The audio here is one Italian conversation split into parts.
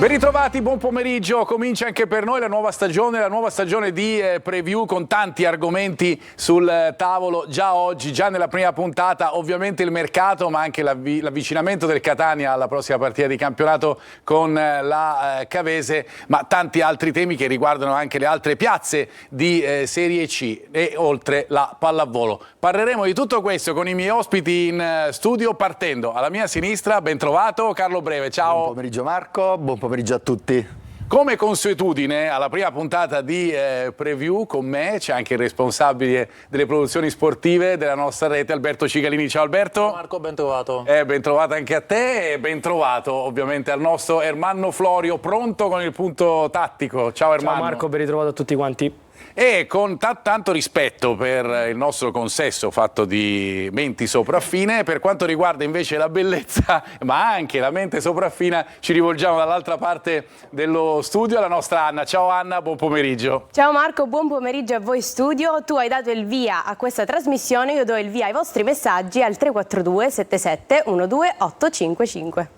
Ben ritrovati, buon pomeriggio. Comincia anche per noi la nuova stagione di preview con tanti argomenti sul tavolo già oggi, già nella prima puntata. Ovviamente il mercato, ma anche l'avvicinamento del Catania alla prossima partita di campionato con la Cavese, ma tanti altri temi che riguardano anche le altre piazze di Serie C e oltre la pallavolo. Parleremo di tutto questo con i miei ospiti in studio, partendo alla mia sinistra. Ben trovato Carlo Breve, ciao. Buon pomeriggio Marco, buon pomeriggio a tutti. Come consuetudine, alla prima puntata di preview con me c'è anche il responsabile delle produzioni sportive della nostra rete, Alberto Cicalini. Ciao Alberto. Ciao Marco, ben trovato. Ben trovato anche a te e ben trovato ovviamente al nostro Ermanno Florio, pronto con il punto tattico. Ciao Ermanno. Ciao Marco, ben ritrovato a tutti quanti. E con tanto rispetto per il nostro consesso fatto di menti sopraffine, per quanto riguarda invece la bellezza, ma anche la mente sopraffina, ci rivolgiamo dall'altra parte dello studio alla nostra Anna. Ciao Anna, buon pomeriggio. Ciao Marco, buon pomeriggio a voi studio. Tu hai dato il via a questa trasmissione, io do il via ai vostri messaggi al 342 77 12 855.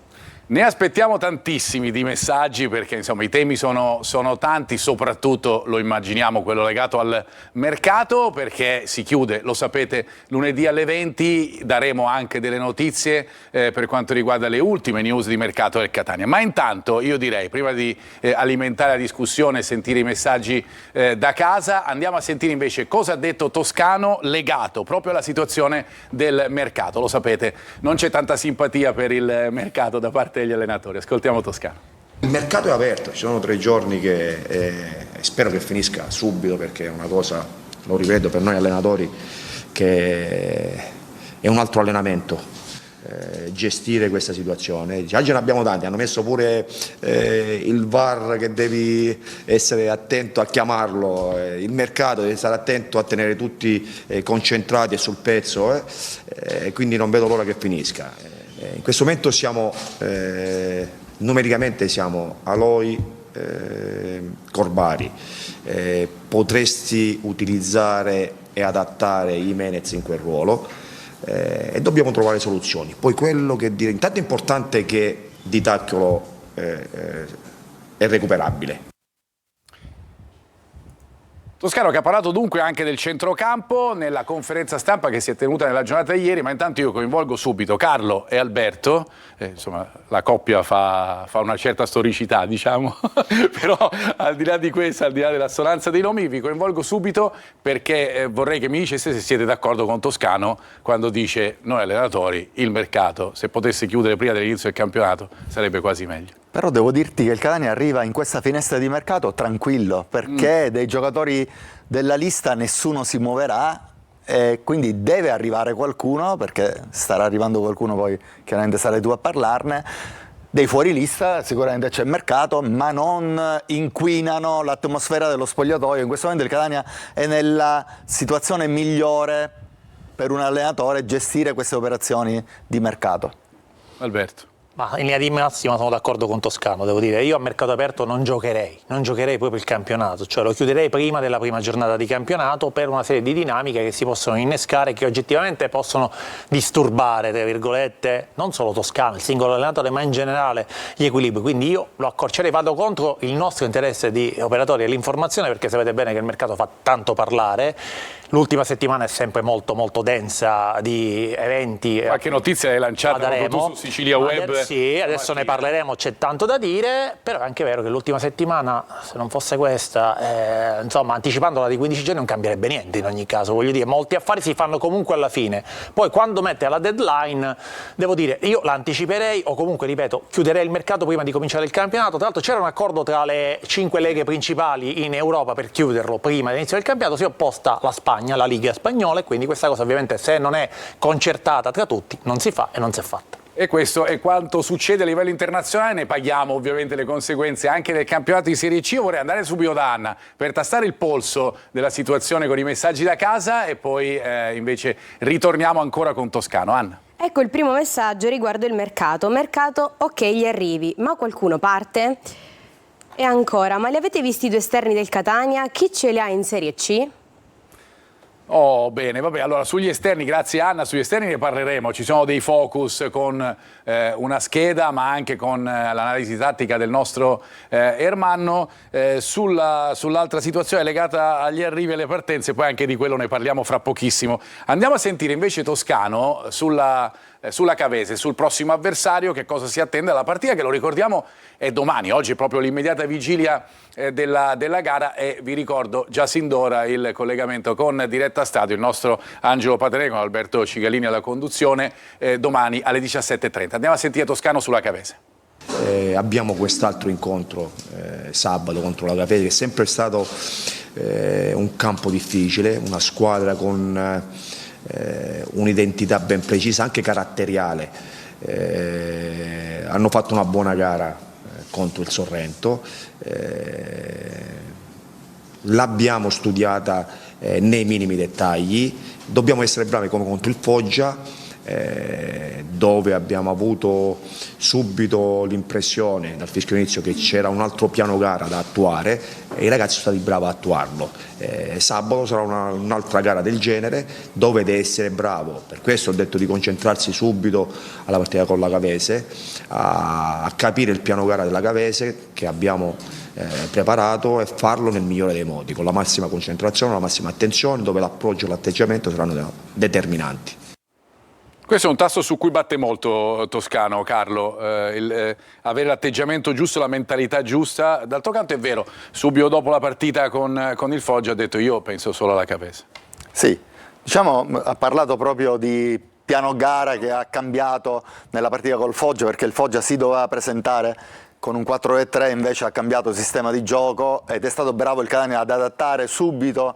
Ne aspettiamo tantissimi di messaggi perché insomma i temi sono tanti, soprattutto lo immaginiamo quello legato al mercato, perché si chiude, lo sapete, lunedì alle 20, daremo anche delle notizie per quanto riguarda le ultime news di mercato del Catania. Ma intanto io direi, prima di alimentare la discussione e sentire i messaggi da casa, andiamo a sentire invece cosa ha detto Toscano legato proprio alla situazione del mercato. Lo sapete, non c'è tanta simpatia per il mercato da parte degli allenatori. Ascoltiamo Toscano. Il mercato è aperto, ci sono 3 giorni che spero che finisca subito, perché è una cosa, lo ripeto, per noi allenatori che è un altro allenamento gestire questa situazione. Oggi ne abbiamo tanti, hanno messo pure il VAR che devi essere attento a chiamarlo, il mercato deve stare attento a tenere tutti concentrati e sul pezzo, quindi non vedo l'ora che finisca. In questo momento siamo numericamente siamo Aloi, Corbari, potresti utilizzare e adattare Jimenez in quel ruolo e dobbiamo trovare soluzioni. Poi quello che dire, intanto è importante che Di Tacchiolo è recuperabile. Toscano che ha parlato dunque anche del centrocampo nella conferenza stampa che si è tenuta nella giornata di ieri, ma intanto io coinvolgo subito Carlo e Alberto, insomma la coppia fa una certa storicità diciamo, però al di là di questo, al di là dell'assonanza dei nomi, vi coinvolgo subito perché vorrei che mi diceste se siete d'accordo con Toscano quando dice noi allenatori il mercato se potesse chiudere prima dell'inizio del campionato sarebbe quasi meglio. Però devo dirti che il Catania arriva in questa finestra di mercato tranquillo, perché dei giocatori della lista nessuno si muoverà e quindi deve arrivare qualcuno, perché starà arrivando qualcuno, poi chiaramente sarai tu a parlarne. Dei fuorilista sicuramente c'è mercato, ma non inquinano l'atmosfera dello spogliatoio. In questo momento il Catania è nella situazione migliore per un allenatore gestire queste operazioni di mercato. Alberto. Ma in linea di massima sono d'accordo con Toscano, devo dire. Io a mercato aperto non giocherei proprio il campionato, cioè lo chiuderei prima della prima giornata di campionato per una serie di dinamiche che si possono innescare, che oggettivamente possono disturbare, tra virgolette, non solo Toscano, il singolo allenatore, ma in generale gli equilibri. Quindi io lo accorcerei, vado contro il nostro interesse di operatori all'informazione, perché sapete bene che il mercato fa tanto parlare. L'ultima settimana è sempre molto densa di eventi. Qualche notizia l'hai lanciata tu su Sicilia Web? Sì, adesso ne parleremo, c'è tanto da dire, però è anche vero che l'ultima settimana, se non fosse questa, insomma, anticipandola di 15 giorni non cambierebbe niente in ogni caso, voglio dire, molti affari si fanno comunque alla fine. Poi quando mette alla deadline, devo dire, io la anticiperei o comunque, ripeto, chiuderei il mercato prima di cominciare il campionato. Tra l'altro c'era un accordo tra le 5 leghe principali in Europa per chiuderlo prima dell'inizio del campionato, si è opposta la Spagna, la Liga spagnola, e quindi questa cosa ovviamente, se non è concertata tra tutti, non si fa e non si è fatta. E questo è quanto succede a livello internazionale, ne paghiamo ovviamente le conseguenze anche nel campionato di Serie C. Io vorrei andare subito da Anna per tastare il polso della situazione con i messaggi da casa e poi invece ritorniamo ancora con Toscano. Anna. Ecco il primo messaggio riguardo il mercato. Mercato, ok, gli arrivi, ma qualcuno parte? E ancora, ma li avete visti i 2 esterni del Catania? Chi ce li ha in Serie C? Oh, bene, vabbè, allora sugli esterni, grazie Anna, sugli esterni ne parleremo, ci sono dei focus con una scheda ma anche con l'analisi tattica del nostro Ermanno, sull'altra situazione legata agli arrivi e alle partenze, poi anche di quello ne parliamo fra pochissimo. Andiamo a sentire invece Toscano sulla Cavese, sul prossimo avversario, che cosa si attende dalla partita, che lo ricordiamo è domani, oggi è proprio l'immediata vigilia della gara e vi ricordo già sin d'ora il collegamento con Diretta Stadio, il nostro Angelo Paterè con Alberto Cigalini alla conduzione, domani alle 17:30. Andiamo a sentire Toscano sulla Cavese. Abbiamo quest'altro incontro sabato contro la Cavese, che è sempre stato un campo difficile, una squadra con un'identità ben precisa, anche caratteriale. Hanno fatto una buona gara contro il Sorrento, l'abbiamo studiata nei minimi dettagli, dobbiamo essere bravi come contro il Foggia, dove abbiamo avuto subito l'impressione dal fischio inizio che c'era un altro piano gara da attuare e i ragazzi sono stati bravi a attuarlo. Sabato sarà un'altra gara del genere dove deve essere bravo, per questo ho detto di concentrarsi subito alla partita con la Cavese, a capire il piano gara della Cavese che abbiamo preparato e farlo nel migliore dei modi, con la massima concentrazione, la massima attenzione, dove l'approccio e l'atteggiamento saranno determinanti. Questo è un tasto su cui batte molto Toscano, Carlo, avere l'atteggiamento giusto, la mentalità giusta. D'altro canto è vero, subito dopo la partita con il Foggia ha detto io penso solo alla Cavese. Sì, diciamo ha parlato proprio di piano gara che ha cambiato nella partita col Foggia, perché il Foggia si doveva presentare con un 4-3, invece ha cambiato sistema di gioco ed è stato bravo il Catania ad adattare subito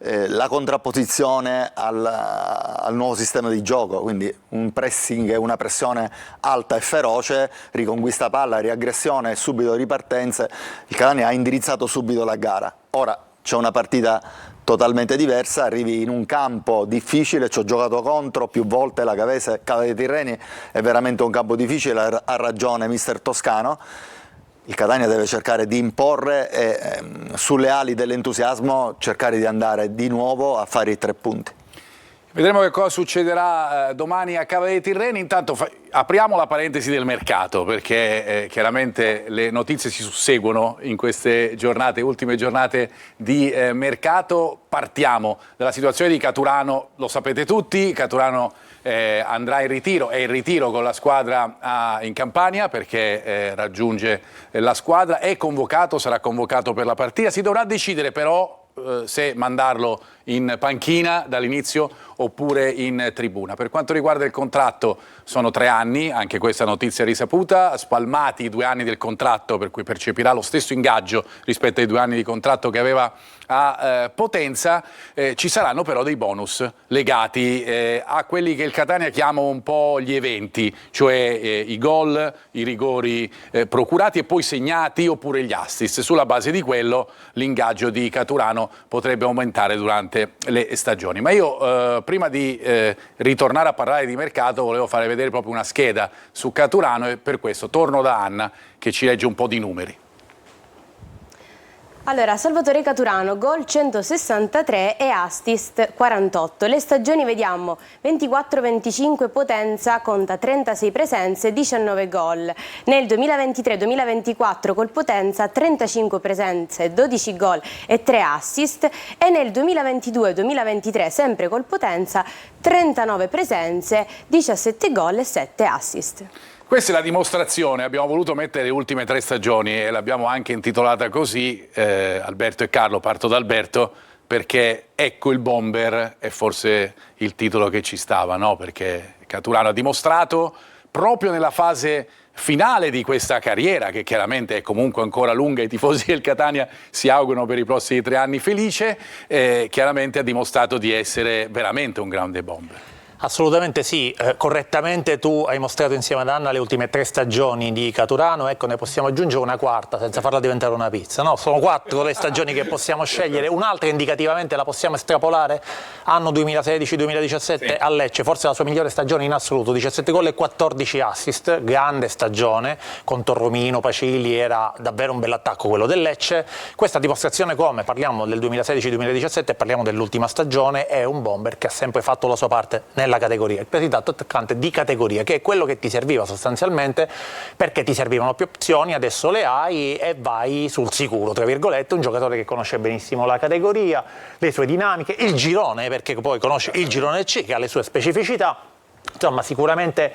la contrapposizione al nuovo sistema di gioco, quindi un pressing e una pressione alta e feroce, riconquista palla, riaggressione e subito ripartenze. Il Catania ha indirizzato subito la gara. Ora c'è una partita totalmente diversa, arrivi in un campo difficile, ci ho giocato contro più volte, la Cavese dei Tirreni è veramente un campo difficile, ha ragione mister Toscano. Il Catania deve cercare di imporre e sulle ali dell'entusiasmo cercare di andare di nuovo a fare i 3 punti. Vedremo che cosa succederà domani a Cava dei Tirreni. Intanto apriamo la parentesi del mercato, perché chiaramente le notizie si susseguono in queste giornate, ultime giornate di mercato. Partiamo dalla situazione di Caturano, lo sapete tutti, Caturano andrà in ritiro, è in ritiro con la squadra in Campania perché raggiunge la squadra, è convocato, sarà convocato per la partita, si dovrà decidere però se mandarlo in panchina dall'inizio oppure in tribuna. Per quanto riguarda il contratto sono 3 anni, anche questa notizia risaputa, spalmati i 2 anni del contratto per cui percepirà lo stesso ingaggio rispetto ai 2 anni di contratto che aveva a Potenza. Ci saranno però dei bonus legati a quelli che il Catania chiama un po' gli eventi, cioè i gol, i rigori procurati e poi segnati oppure gli assist. Sulla base di quello l'ingaggio di Caturano potrebbe aumentare durante le stagioni. Ma io prima di ritornare a parlare di mercato volevo fare vedere proprio una scheda su Caturano e per questo torno da Anna che ci legge un po' di numeri. Allora, Salvatore Caturano, gol 163 e assist 48. Le stagioni vediamo 24-25 Potenza conta 36 presenze, 19 gol. Nel 2023-2024 col Potenza 35 presenze, 12 gol e 3 assist. E nel 2022-2023 sempre col Potenza 39 presenze, 17 gol e 7 assist. Questa è la dimostrazione, abbiamo voluto mettere le ultime 3 stagioni e l'abbiamo anche intitolata così, Alberto e Carlo, parto da Alberto, perché ecco il bomber è forse il titolo che ci stava, no? Perché Caturano ha dimostrato proprio nella fase finale di questa carriera, che chiaramente è comunque ancora lunga, i tifosi del Catania si augurano per i prossimi 3 anni felice, chiaramente ha dimostrato di essere veramente un grande bomber. Assolutamente sì, correttamente tu hai mostrato insieme ad Anna le ultime 3 stagioni di Caturano, ecco ne possiamo aggiungere una quarta senza farla diventare una pizza, no? Sono 4 le stagioni che possiamo scegliere, un'altra indicativamente la possiamo estrapolare, anno 2016-2017 a Lecce, forse la sua migliore stagione in assoluto, 17 gol e 14 assist, grande stagione, con Torromino, Pacili, era davvero un bell'attacco quello del Lecce, questa dimostrazione come, parliamo del 2016-2017 e parliamo dell'ultima stagione, è un bomber che ha sempre fatto la sua parte nella categoria, il presidato attaccante di categoria, che è quello che ti serviva sostanzialmente, perché ti servivano più opzioni, adesso le hai e vai sul sicuro, tra virgolette, un giocatore che conosce benissimo la categoria, le sue dinamiche, il girone, perché poi conosce il girone C che ha le sue specificità. Insomma, sicuramente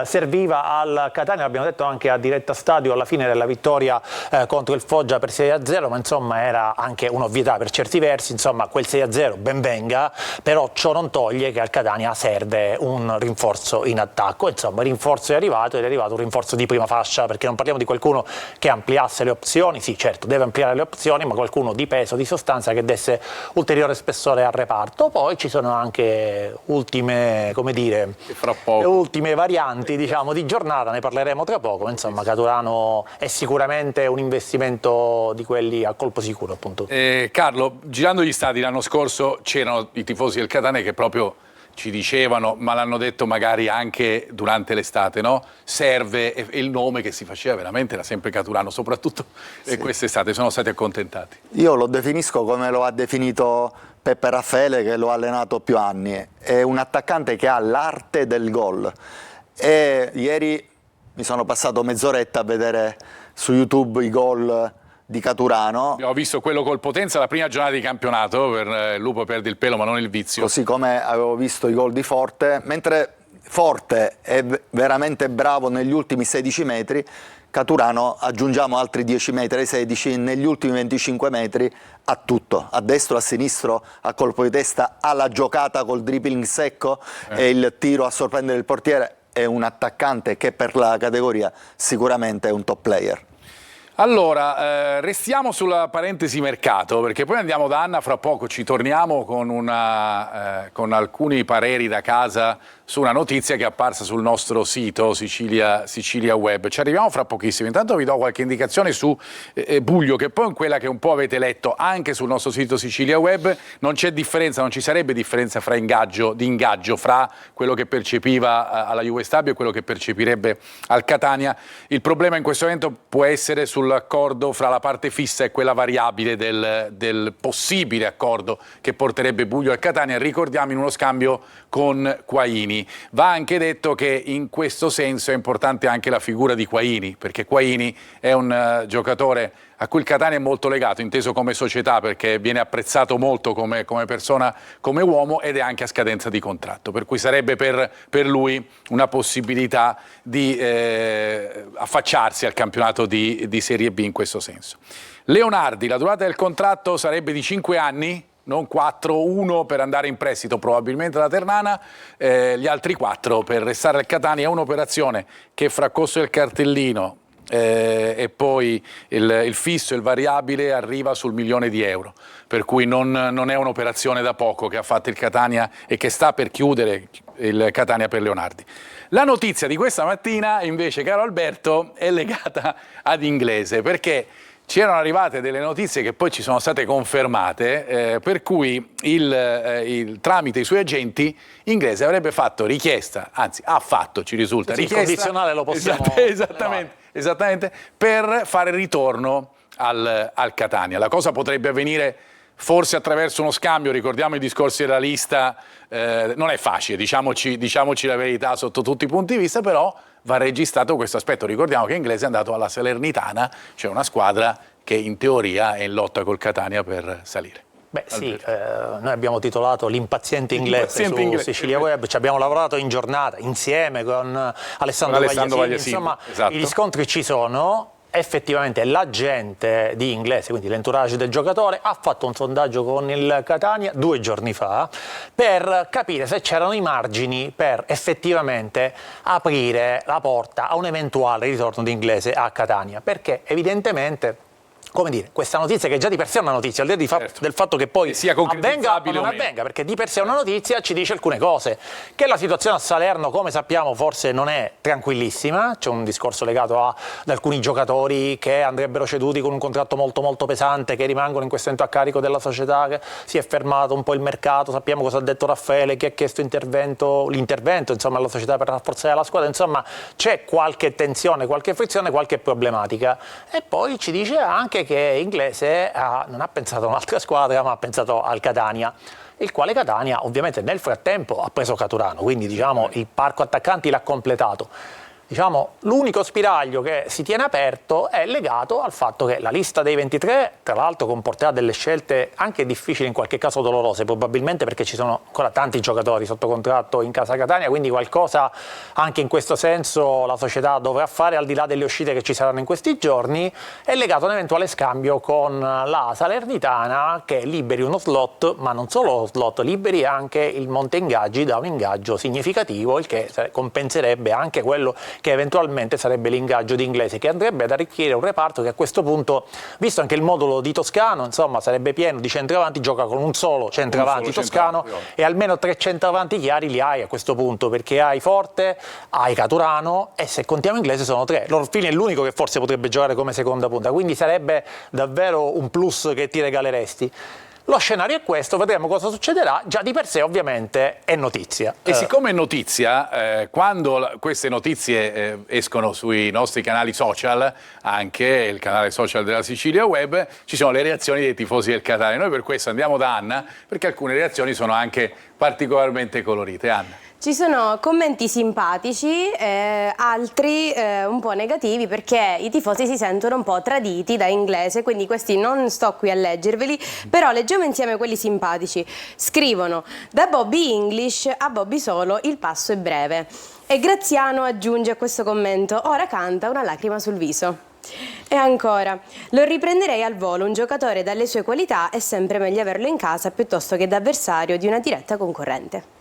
serviva al Catania, l'abbiamo detto anche a diretta stadio alla fine della vittoria contro il Foggia per 6-0, ma insomma era anche un'ovvietà per certi versi, insomma quel 6-0 ben venga, però ciò non toglie che al Catania serve un rinforzo in attacco, insomma il rinforzo è arrivato ed è arrivato un rinforzo di prima fascia, perché non parliamo di qualcuno che ampliasse le opzioni, sì certo deve ampliare le opzioni, ma qualcuno di peso, di sostanza che desse ulteriore spessore al reparto. Poi ci sono anche ultime, come dire, le ultime varianti diciamo di giornata, ne parleremo tra poco, ma insomma Caturano è sicuramente un investimento di quelli a colpo sicuro, appunto. Carlo, girando gli stadi l'anno scorso c'erano i tifosi del Catania che proprio ci dicevano, ma l'hanno detto magari anche durante l'estate, no? Serve, e il nome che si faceva veramente era sempre Caturano, soprattutto quest'estate, sono stati accontentati. Io lo definisco come lo ha definito Peppe Raffaele, che lo ha allenato più anni, è un attaccante che ha l'arte del gol, e ieri mi sono passato mezz'oretta a vedere su YouTube i gol di Caturano. Ho visto quello col Potenza, la prima giornata di campionato, per il Lupo perde il pelo ma non il vizio. Così come avevo visto i gol di Forte, mentre Forte è veramente bravo negli ultimi 16 metri, Caturano aggiungiamo altri 10 metri ai 16, negli ultimi 25 metri a tutto, a destro, a sinistro, a colpo di testa, alla giocata col dribbling secco e il tiro a sorprendere il portiere. È un attaccante che per la categoria sicuramente è un top player. Allora, restiamo sulla parentesi mercato, perché poi andiamo da Anna, fra poco ci torniamo con alcuni pareri da casa su una notizia che è apparsa sul nostro sito Sicilia Web. Ci arriviamo fra pochissimo, intanto vi do qualche indicazione su Buglio, che poi è quella che un po' avete letto anche sul nostro sito Sicilia Web. Non c'è differenza, non ci sarebbe differenza fra ingaggio fra quello che percepiva alla Juve Stabio e quello che percepirebbe al Catania. Il problema in questo momento può essere sull'accordo fra la parte fissa e quella variabile del possibile accordo che porterebbe Buglio al Catania, ricordiamo in uno scambio con Quaini. Va anche detto che in questo senso è importante anche la figura di Quaini, perché Quaini è un giocatore a cui il Catania è molto legato, inteso come società, perché viene apprezzato molto come persona, come uomo, ed è anche a scadenza di contratto, per cui sarebbe per lui una possibilità di affacciarsi al campionato di Serie B in questo senso. Leonardi, la durata del contratto sarebbe di 5 anni, non 4, 1 per andare in prestito probabilmente alla Ternana, gli altri 4 per restare al Catania. È un'operazione che fra costo del cartellino e poi il fisso e il variabile arriva sul €1.000.000, per cui non è un'operazione da poco che ha fatto il Catania e che sta per chiudere il Catania per Leonardi. La notizia di questa mattina invece, caro Alberto, è legata ad Inglese, perché c'erano arrivate delle notizie che poi ci sono state confermate, per cui tramite i suoi agenti Inglese avrebbe fatto richiesta, anzi ha fatto, ci risulta, sì, richiesta. Condizionale lo possiamo... Esattamente, per fare ritorno al Catania. La cosa potrebbe avvenire forse attraverso uno scambio, ricordiamo i discorsi della lista, non è facile, diciamoci la verità sotto tutti i punti di vista, però va registrato questo aspetto. Ricordiamo che Inglese è andato alla Salernitana, cioè una squadra che in teoria è in lotta col Catania per salire. Beh sì, noi abbiamo titolato L'impaziente inglese su Sicilia Web, ci abbiamo lavorato in giornata insieme con Alessandro Vagliasini, insomma esatto. I riscontri ci sono. Effettivamente l'agente di Inglese, quindi l'entourage del giocatore, ha fatto un sondaggio con il Catania 2 giorni fa per capire se c'erano i margini per effettivamente aprire la porta a un eventuale ritorno di Inglese a Catania, perché evidentemente come dire, questa notizia che già di per sé è una notizia, al di là del fatto che poi sia avvenga o concretizzabile non o meno. avvenga, perché di per sé è una notizia, ci dice alcune cose, che la situazione a Salerno, come sappiamo, forse non è tranquillissima, c'è un discorso legato ad alcuni giocatori che andrebbero ceduti con un contratto molto molto pesante, che rimangono in questo momento a carico della società, che si è fermato un po' il mercato, sappiamo cosa ha detto Raffaele, che ha chiesto l'intervento insomma alla società per rafforzare la squadra, insomma c'è qualche tensione, qualche frizione, qualche problematica. E poi ci dice anche che Inglese non ha pensato a un'altra squadra, ma ha pensato al Catania, il quale Catania ovviamente nel frattempo ha preso Caturano, quindi diciamo il parco attaccanti l'ha completato. Diciamo, l'unico spiraglio che si tiene aperto è legato al fatto che la lista dei 23, tra l'altro, comporterà delle scelte anche difficili, in qualche caso dolorose, probabilmente perché ci sono ancora tanti giocatori sotto contratto in casa Catania, quindi qualcosa anche in questo senso la società dovrà fare, al di là delle uscite che ci saranno in questi giorni, è legato a un eventuale scambio con la Salernitana, che liberi uno slot, ma non solo lo slot, liberi anche il monte ingaggi da un ingaggio significativo, il che compenserebbe anche quello che eventualmente sarebbe l'ingaggio di Inglese, che andrebbe ad arricchire un reparto che a questo punto, visto anche il modulo di Toscano, insomma sarebbe pieno di centravanti, gioca con un solo centravanti toscano e almeno 3 centravanti chiari li hai a questo punto, perché hai Forte, hai Caturano e se contiamo Inglese sono 3. L'Orfini è l'unico che forse potrebbe giocare come seconda punta, quindi sarebbe davvero un plus che ti regaleresti. Lo scenario è questo, vedremo cosa succederà, già di per sé ovviamente è notizia. E siccome è notizia, quando queste notizie escono sui nostri canali social, anche il canale social della Sicilia Web, ci sono le reazioni dei tifosi del Catania. Noi per questo andiamo da Anna, perché alcune reazioni sono anche particolarmente colorite. Anna. Ci sono commenti simpatici, altri un po' negativi, perché i tifosi si sentono un po' traditi da Inglese, quindi questi non sto qui a leggerveli, però leggiamo insieme quelli simpatici. Scrivono: da Bobby English a Bobby Solo il passo è breve. E Graziano aggiunge a questo commento: ora canta una lacrima sul viso. E ancora: lo riprenderei al volo, un giocatore dalle sue qualità è sempre meglio averlo in casa piuttosto che da avversario di una diretta concorrente.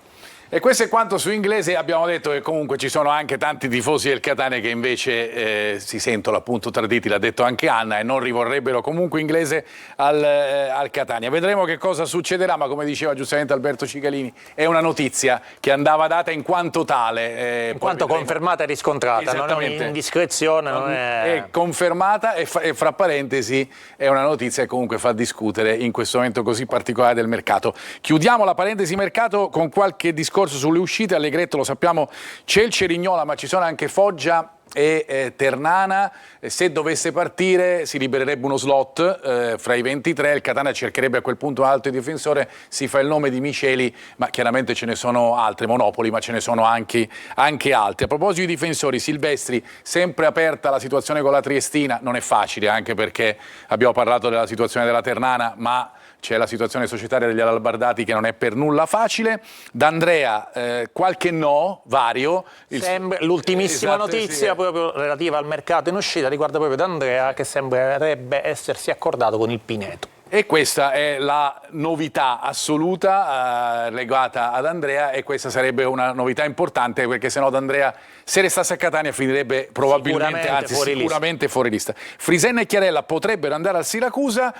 E questo è quanto su Inglese. Abbiamo detto che comunque ci sono anche tanti tifosi del Catania che invece si sentono appunto traditi, l'ha detto anche Anna, e non rivorrebbero comunque Inglese al Catania. Vedremo che cosa succederà, ma come diceva giustamente Alberto Cicalini, è una notizia che andava data in quanto tale. In quanto confermata e riscontrata, non è un'indiscrezione, non è confermata e fra parentesi è una notizia che comunque fa discutere in questo momento così particolare del mercato. Chiudiamo la parentesi mercato con qualche discorso sulle uscite. Allegretto, lo sappiamo, c'è il Cerignola, ma ci sono anche Foggia e Ternana. Se dovesse partire si libererebbe uno slot fra i 23, il Catania cercherebbe a quel punto un altro difensore, si fa il nome di Miceli, ma chiaramente ce ne sono altri, Monopoli, ma ce ne sono anche altri. A proposito di difensori, Silvestri, sempre aperta la situazione con la Triestina, non è facile anche perché abbiamo parlato della situazione della Ternana, ma c'è la situazione societaria degli Albardati che non è per nulla facile. D'Andrea, qualche no, vario. L'ultimissima esatto, notizia proprio relativa al mercato in uscita riguarda proprio D'Andrea, che sembrerebbe essersi accordato con il Pineto. E questa è la novità assoluta legata ad Andrea, e questa sarebbe una novità importante perché sennò D'Andrea, se restasse a Catania, finirebbe probabilmente, sicuramente fuori lista. Frisenna e Chiarella potrebbero andare al Siracusa,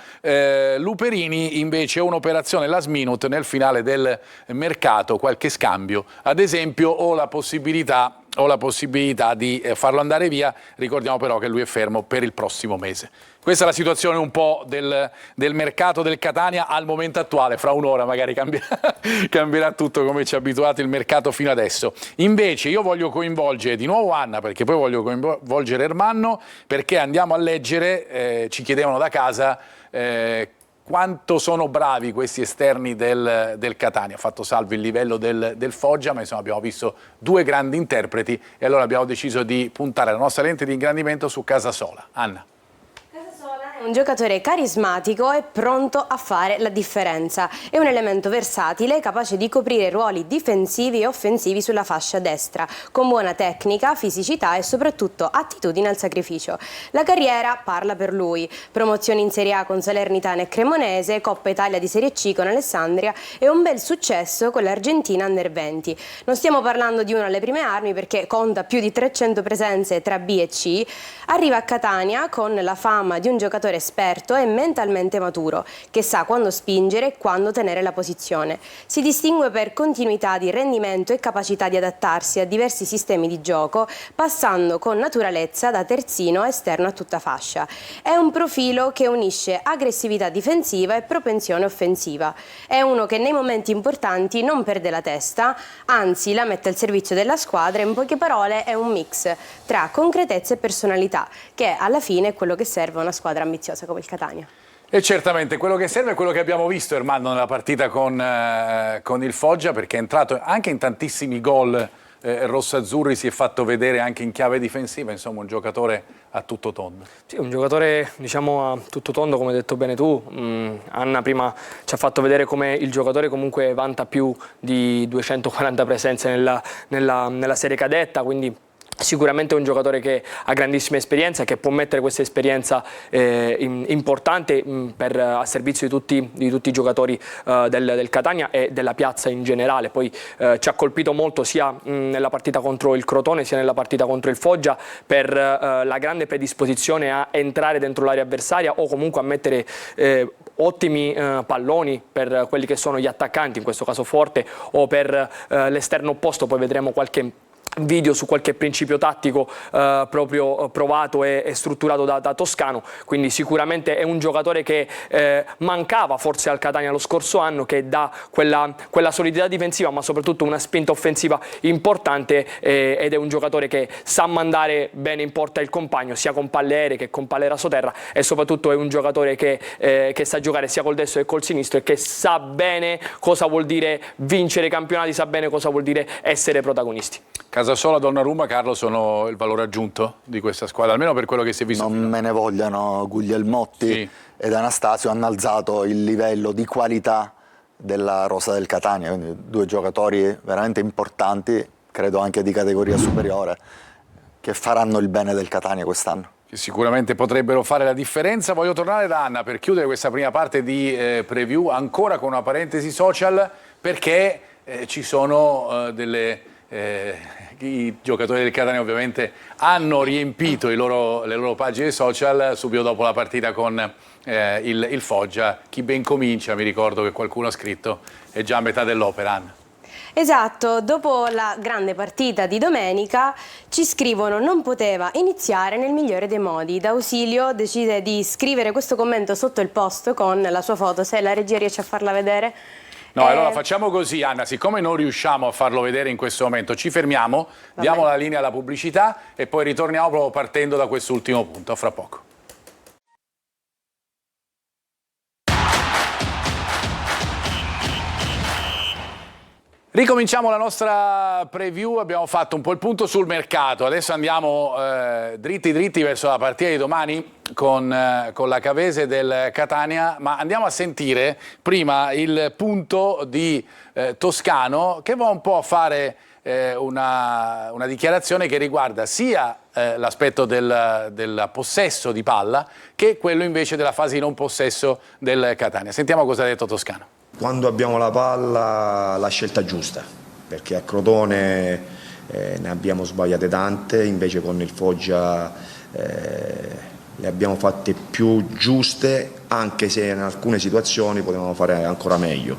Luperini invece un'operazione last minute nel finale del mercato, qualche scambio ad esempio, o la possibilità di farlo andare via. Ricordiamo però che lui è fermo per il prossimo mese. Questa è la situazione un po' del mercato del Catania al momento attuale. Fra un'ora magari cambierà tutto, come ci ha abituato il mercato fino adesso. Invece io voglio coinvolgere di nuovo Anna, perché poi voglio coinvolgere Ermanno, perché andiamo a leggere, ci chiedevano da casa, quanto sono bravi questi esterni del Catania, fatto salvo il livello del Foggia, ma insomma abbiamo visto due grandi interpreti e allora abbiamo deciso di puntare la nostra lente di ingrandimento su Casasola. Anna. È un giocatore carismatico e pronto a fare la differenza. È un elemento versatile, capace di coprire ruoli difensivi e offensivi sulla fascia destra, con buona tecnica, fisicità e soprattutto attitudine al sacrificio. La carriera parla per lui. Promozioni in Serie A con Salernitana e Cremonese, Coppa Italia di Serie C con Alessandria e un bel successo con l'Argentina Under 20. Non stiamo parlando di uno alle prime armi perché conta più di 300 presenze tra B e C. Arriva a Catania con la fama di un giocatore giocatore esperto e mentalmente maturo, che sa quando spingere e quando tenere la posizione. Si distingue per continuità di rendimento e capacità di adattarsi a diversi sistemi di gioco, passando con naturalezza da terzino a esterno a tutta fascia. È un profilo che unisce aggressività difensiva e propensione offensiva. È uno che nei momenti importanti non perde la testa, anzi la mette al servizio della squadra. In poche parole è un mix tra concretezza e personalità, che alla fine è quello che serve a una squadra ambiziosa come il Catania. E certamente quello che serve è quello che abbiamo visto, Ermanno, nella partita con il Foggia, perché è entrato anche in tantissimi gol rossazzurri, si è fatto vedere anche in chiave difensiva, insomma un giocatore a tutto tondo. Sì, un giocatore diciamo a tutto tondo, come hai detto bene tu. Anna prima ci ha fatto vedere come il giocatore comunque vanta più di 240 presenze nella serie cadetta, quindi sicuramente è un giocatore che ha grandissima esperienza e che può mettere questa esperienza importante a servizio di tutti i giocatori del Catania e della piazza in generale. Poi ci ha colpito molto sia nella partita contro il Crotone sia nella partita contro il Foggia per la grande predisposizione a entrare dentro l'area avversaria o comunque a mettere ottimi palloni per quelli che sono gli attaccanti, in questo caso Forte, o per l'esterno opposto. Poi vedremo qualche video su qualche principio tattico proprio provato e strutturato da Toscano, quindi sicuramente è un giocatore che mancava forse al Catania lo scorso anno, che dà quella solidità difensiva ma soprattutto una spinta offensiva importante, ed è un giocatore che sa mandare bene in porta il compagno sia con palle aeree che con palle rasoterra, e soprattutto è un giocatore che sa giocare sia col destro che col sinistro e che sa bene cosa vuol dire vincere i campionati, sa bene cosa vuol dire essere protagonisti. Casasola, Donnarumma, Carlo, sono il valore aggiunto di questa squadra, almeno per quello che si è visto. Non me ne vogliano Guglielmotti ed Anastasio, hanno alzato il livello di qualità della rosa del Catania, quindi due giocatori veramente importanti, credo anche di categoria superiore, che faranno il bene del Catania quest'anno. Che sicuramente potrebbero fare la differenza. Voglio tornare da Anna per chiudere questa prima parte di preview, ancora con una parentesi social, perché ci sono i giocatori del Catania ovviamente hanno riempito le loro pagine social subito dopo la partita con il Foggia. Chi ben comincia, mi ricordo che qualcuno ha scritto, è già a metà dell'opera, Anna. Esatto, dopo la grande partita di domenica ci scrivono: non poteva iniziare nel migliore dei modi. D'Ausilio decide di scrivere questo commento sotto il post con la sua foto, se la regia riesce a farla vedere. No, allora facciamo così, Anna, siccome non riusciamo a farlo vedere in questo momento, ci fermiamo, diamo la linea alla pubblicità e poi ritorniamo proprio partendo da quest'ultimo punto. A fra poco. Ricominciamo la nostra preview, abbiamo fatto un po' il punto sul mercato, adesso andiamo dritti verso la partita di domani con la Cavese del Catania, ma andiamo a sentire prima il punto di Toscano, che va un po' a fare una dichiarazione che riguarda sia l'aspetto del possesso di palla che quello invece della fase di non possesso del Catania. Sentiamo cosa ha detto Toscano. Quando abbiamo la palla, la scelta giusta, perché a Crotone ne abbiamo sbagliate tante, invece con il Foggia le abbiamo fatte più giuste, anche se in alcune situazioni potevamo fare ancora meglio,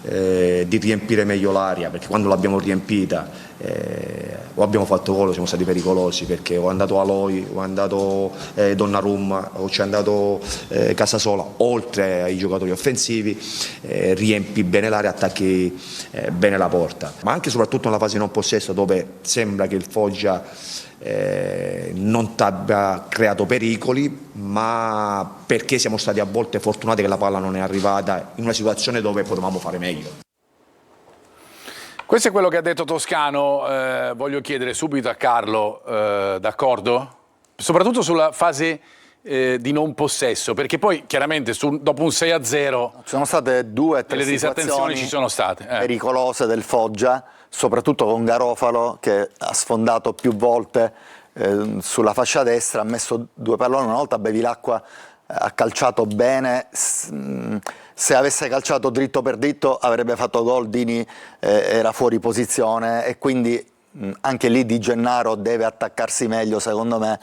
di riempire meglio l'area, perché quando l'abbiamo riempita o abbiamo fatto gol, siamo stati pericolosi, perché o è andato Aloi, o è andato Donnarumma, o c'è andato Casasola, oltre ai giocatori offensivi, riempi bene l'area, attacchi bene la porta, ma anche e soprattutto nella fase non possesso, dove sembra che il Foggia non abbia creato pericoli, ma perché siamo stati a volte fortunati che la palla non è arrivata in una situazione dove potevamo fare meglio. Questo è quello che ha detto Toscano. Voglio chiedere subito a Carlo, d'accordo? Soprattutto sulla fase di non possesso, perché poi chiaramente dopo un 6-0 ci sono state 2 o 3 le disattenzioni ci sono state pericolose del Foggia, soprattutto con Garofalo che ha sfondato più volte sulla fascia destra, ha messo 2 palloni, una volta Bevilacqua ha calciato bene, se avesse calciato dritto per dritto avrebbe fatto gol, Dini era fuori posizione e quindi anche lì Di Gennaro deve attaccarsi meglio, secondo me,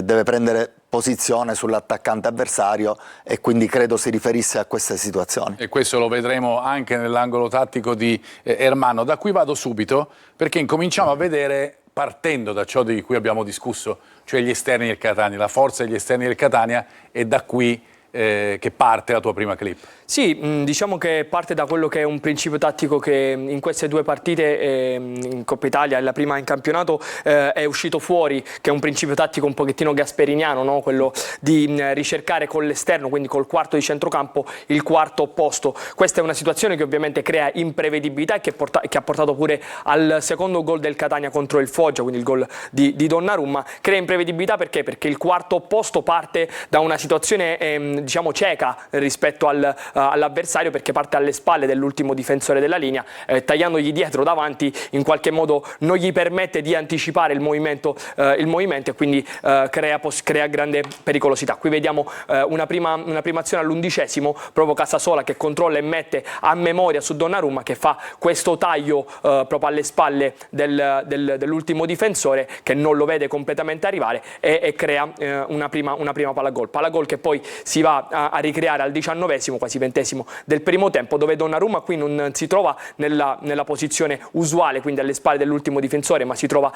deve prendere posizione sull'attaccante avversario, e quindi credo si riferisse a queste situazioni. E questo lo vedremo anche nell'angolo tattico di Ermanno. Da qui vado subito, perché incominciamo a vedere, partendo da ciò di cui abbiamo discusso, cioè gli esterni del Catania, la forza degli esterni del Catania, e da qui che parte la tua prima clip. Sì, diciamo che parte da quello che è un principio tattico che in queste due partite, in Coppa Italia e la prima in campionato, è uscito fuori, che è un principio tattico un pochettino gasperiniano, no? Quello di ricercare con l'esterno, quindi col quarto di centrocampo, il quarto opposto. Questa è una situazione che ovviamente crea imprevedibilità e che ha portato pure al secondo gol del Catania contro il Foggia, quindi il gol di Donnarumma. Crea imprevedibilità perché? Perché il quarto opposto parte da una situazione diciamo cieca rispetto all'avversario, perché parte alle spalle dell'ultimo difensore della linea, tagliandogli dietro davanti, in qualche modo non gli permette di anticipare il movimento e quindi crea grande pericolosità. Qui vediamo una prima azione all'11°, proprio Casasola che controlla e mette a memoria su Donnarumma, che fa questo taglio proprio alle spalle dell'ultimo difensore, che non lo vede completamente arrivare, e crea una prima palla gol che poi si va a ricreare al 19°, quasi 20° del primo tempo, dove Donnarumma qui non si trova nella posizione usuale, quindi alle spalle dell'ultimo difensore, ma si trova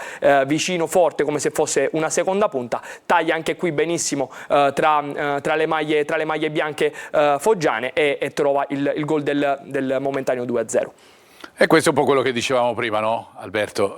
vicino, forte, come se fosse una seconda punta. Taglia anche qui benissimo tra le maglie bianche foggiane, e trova il gol del momentaneo 2-0. E questo è un po' quello che dicevamo prima, no, Alberto?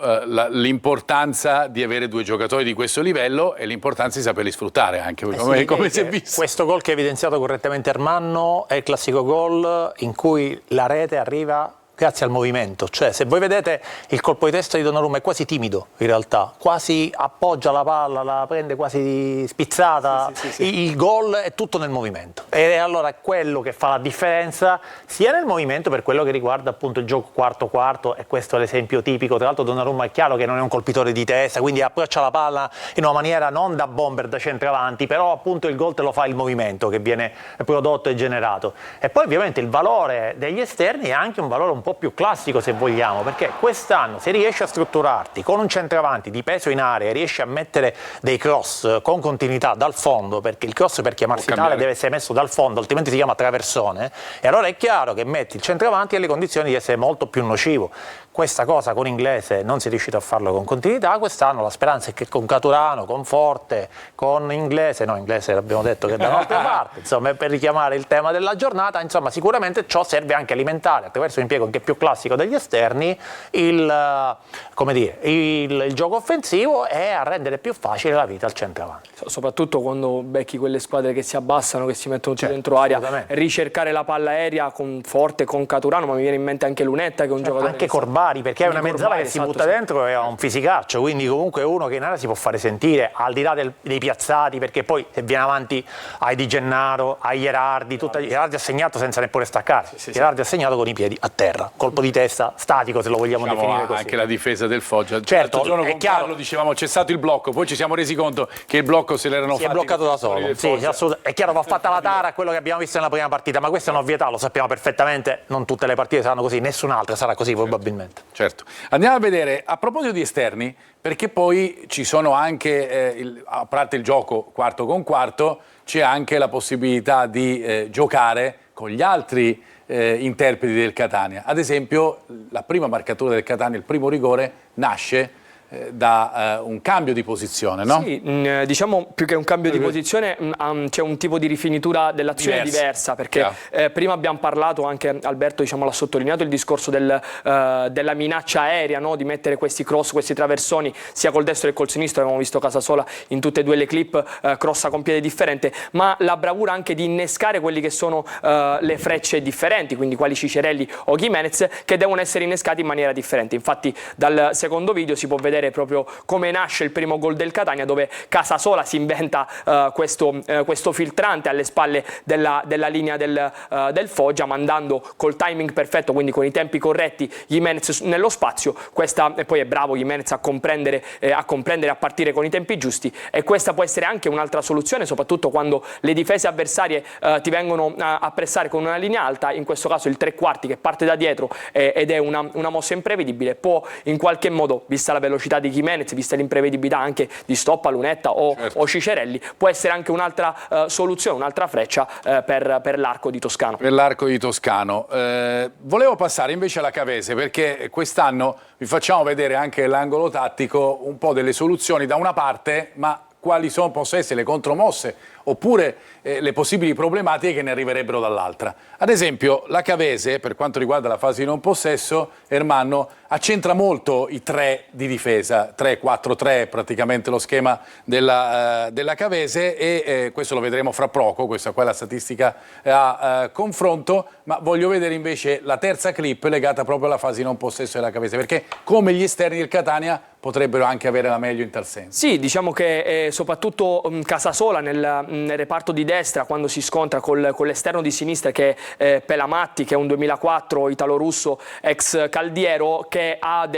L'importanza di avere due giocatori di questo livello e l'importanza di saperli sfruttare anche, come si è visto. Questo gol che ha evidenziato correttamente Ermanno è il classico gol in cui la rete arriva grazie al movimento. Cioè, se voi vedete, il colpo di testa di Donnarumma è quasi timido in realtà, quasi appoggia la palla, la prende quasi spizzata. Sì. Il gol è tutto nel movimento, e allora è quello che fa la differenza sia nel movimento, per quello che riguarda appunto il gioco quarto, e questo è l'esempio tipico. Tra l'altro Donnarumma è chiaro che non è un colpitore di testa, quindi approccia la palla in una maniera non da bomber, da centravanti, però appunto il gol te lo fa il movimento che viene prodotto e generato. E poi ovviamente il valore degli esterni è anche un valore un po' più classico, se vogliamo, perché quest'anno, se riesci a strutturarti con un centravanti di peso in area, riesci a mettere dei cross con continuità dal fondo, perché il cross, per chiamarsi tale, deve essere messo dal fondo, altrimenti si chiama traversone, e allora è chiaro che metti il centravanti alle condizioni di essere molto più nocivo. Questa cosa con Inglese non si è riuscito a farlo con continuità. Quest'anno la speranza è che con Caturano, con Forte, con Inglese l'abbiamo detto che è da un'altra parte, insomma, per richiamare il tema della giornata, insomma, sicuramente ciò serve anche a alimentare, attraverso l'impiego anche più classico degli esterni, il gioco offensivo, e a rendere più facile la vita al centravanti. Soprattutto quando becchi quelle squadre che si abbassano, che si mettono dentro aria, ricercare la palla aerea con Forte, con Caturano, ma mi viene in mente anche Lunetta, che è un giocatore anche Corbari, perché è una mezzala che si butta dentro e ha un fisicaccio, quindi comunque è uno che in area si può fare sentire, al di là dei piazzati, perché poi se viene avanti ai Di Gennaro, ai Gherardi, Gherardi ha segnato senza neppure staccare, Gherardi ha segnato con i piedi a terra, colpo di testa statico, se lo vogliamo definire così. Anche la difesa del Foggia. Certo, l'altro giorno è con chiaro. Carlo dicevamo c'è stato il blocco, poi ci siamo resi conto che il blocco se l'erano fatti. Si è bloccato da solo. Sì, è chiaro, va fatta la tara a quello che abbiamo visto nella prima partita, ma questa è un'ovvietà, lo sappiamo perfettamente, non tutte le partite saranno così, nessun'altra sarà così probabilmente. Certo. Andiamo a vedere, a proposito di esterni, perché poi ci sono anche, a parte il gioco quarto con quarto, c'è anche la possibilità di giocare con gli altri interpreti del Catania. Ad esempio, la prima marcatura del Catania, il primo rigore, nasce da un cambio di posizione, no? Sì, diciamo più che un cambio di posizione c'è un tipo di rifinitura dell'azione diversa, perché prima abbiamo parlato, anche Alberto l'ha sottolineato, il discorso della minaccia aerea, no? Di mettere questi cross, questi traversoni sia col destro che col sinistro. Abbiamo visto Casasola in tutte e due le clip, crossa con piede differente, ma la bravura anche di innescare quelli che sono le frecce differenti, quindi quali Cicerelli o Gimenez, che devono essere innescati in maniera differente. Infatti dal secondo video si può vedere vedere proprio come nasce il primo gol del Catania, dove Casasola si inventa questo filtrante alle spalle della linea del Foggia, mandando col timing perfetto, quindi con i tempi corretti, Gimenez nello spazio. E poi è bravo Gimenez a comprendere, a partire con i tempi giusti, e questa può essere anche un'altra soluzione, soprattutto quando le difese avversarie ti vengono a pressare con una linea alta. In questo caso il tre quarti che parte da dietro ed è una mossa imprevedibile, può in qualche modo, vista la velocità di Gimenez, vista l'imprevedibilità anche di Stoppa, Lunetta o Cicerelli, può essere anche un'altra soluzione, un'altra freccia per l'arco di Toscano. Per l'arco di Toscano. Volevo passare invece alla Cavese, perché quest'anno vi facciamo vedere anche l'angolo tattico, un po' delle soluzioni da una parte, ma quali possono essere le contromosse oppure le possibili problematiche che ne arriverebbero dall'altra. Ad esempio la Cavese, per quanto riguarda la fase di non possesso, Ermanno, accentra molto i tre di difesa, 3-4-3 praticamente lo schema della Cavese, e questo lo vedremo fra poco, questa qua è la statistica a confronto, ma voglio vedere invece la terza clip legata proprio alla fase di non possesso della Cavese, perché come gli esterni del Catania potrebbero anche avere la meglio in tal senso. Sì, diciamo che soprattutto Casasola nel reparto di destra, quando si scontra con l'esterno di sinistra che è Pelamatti, che è un 2004 italo-russo ex Caldiero, che ha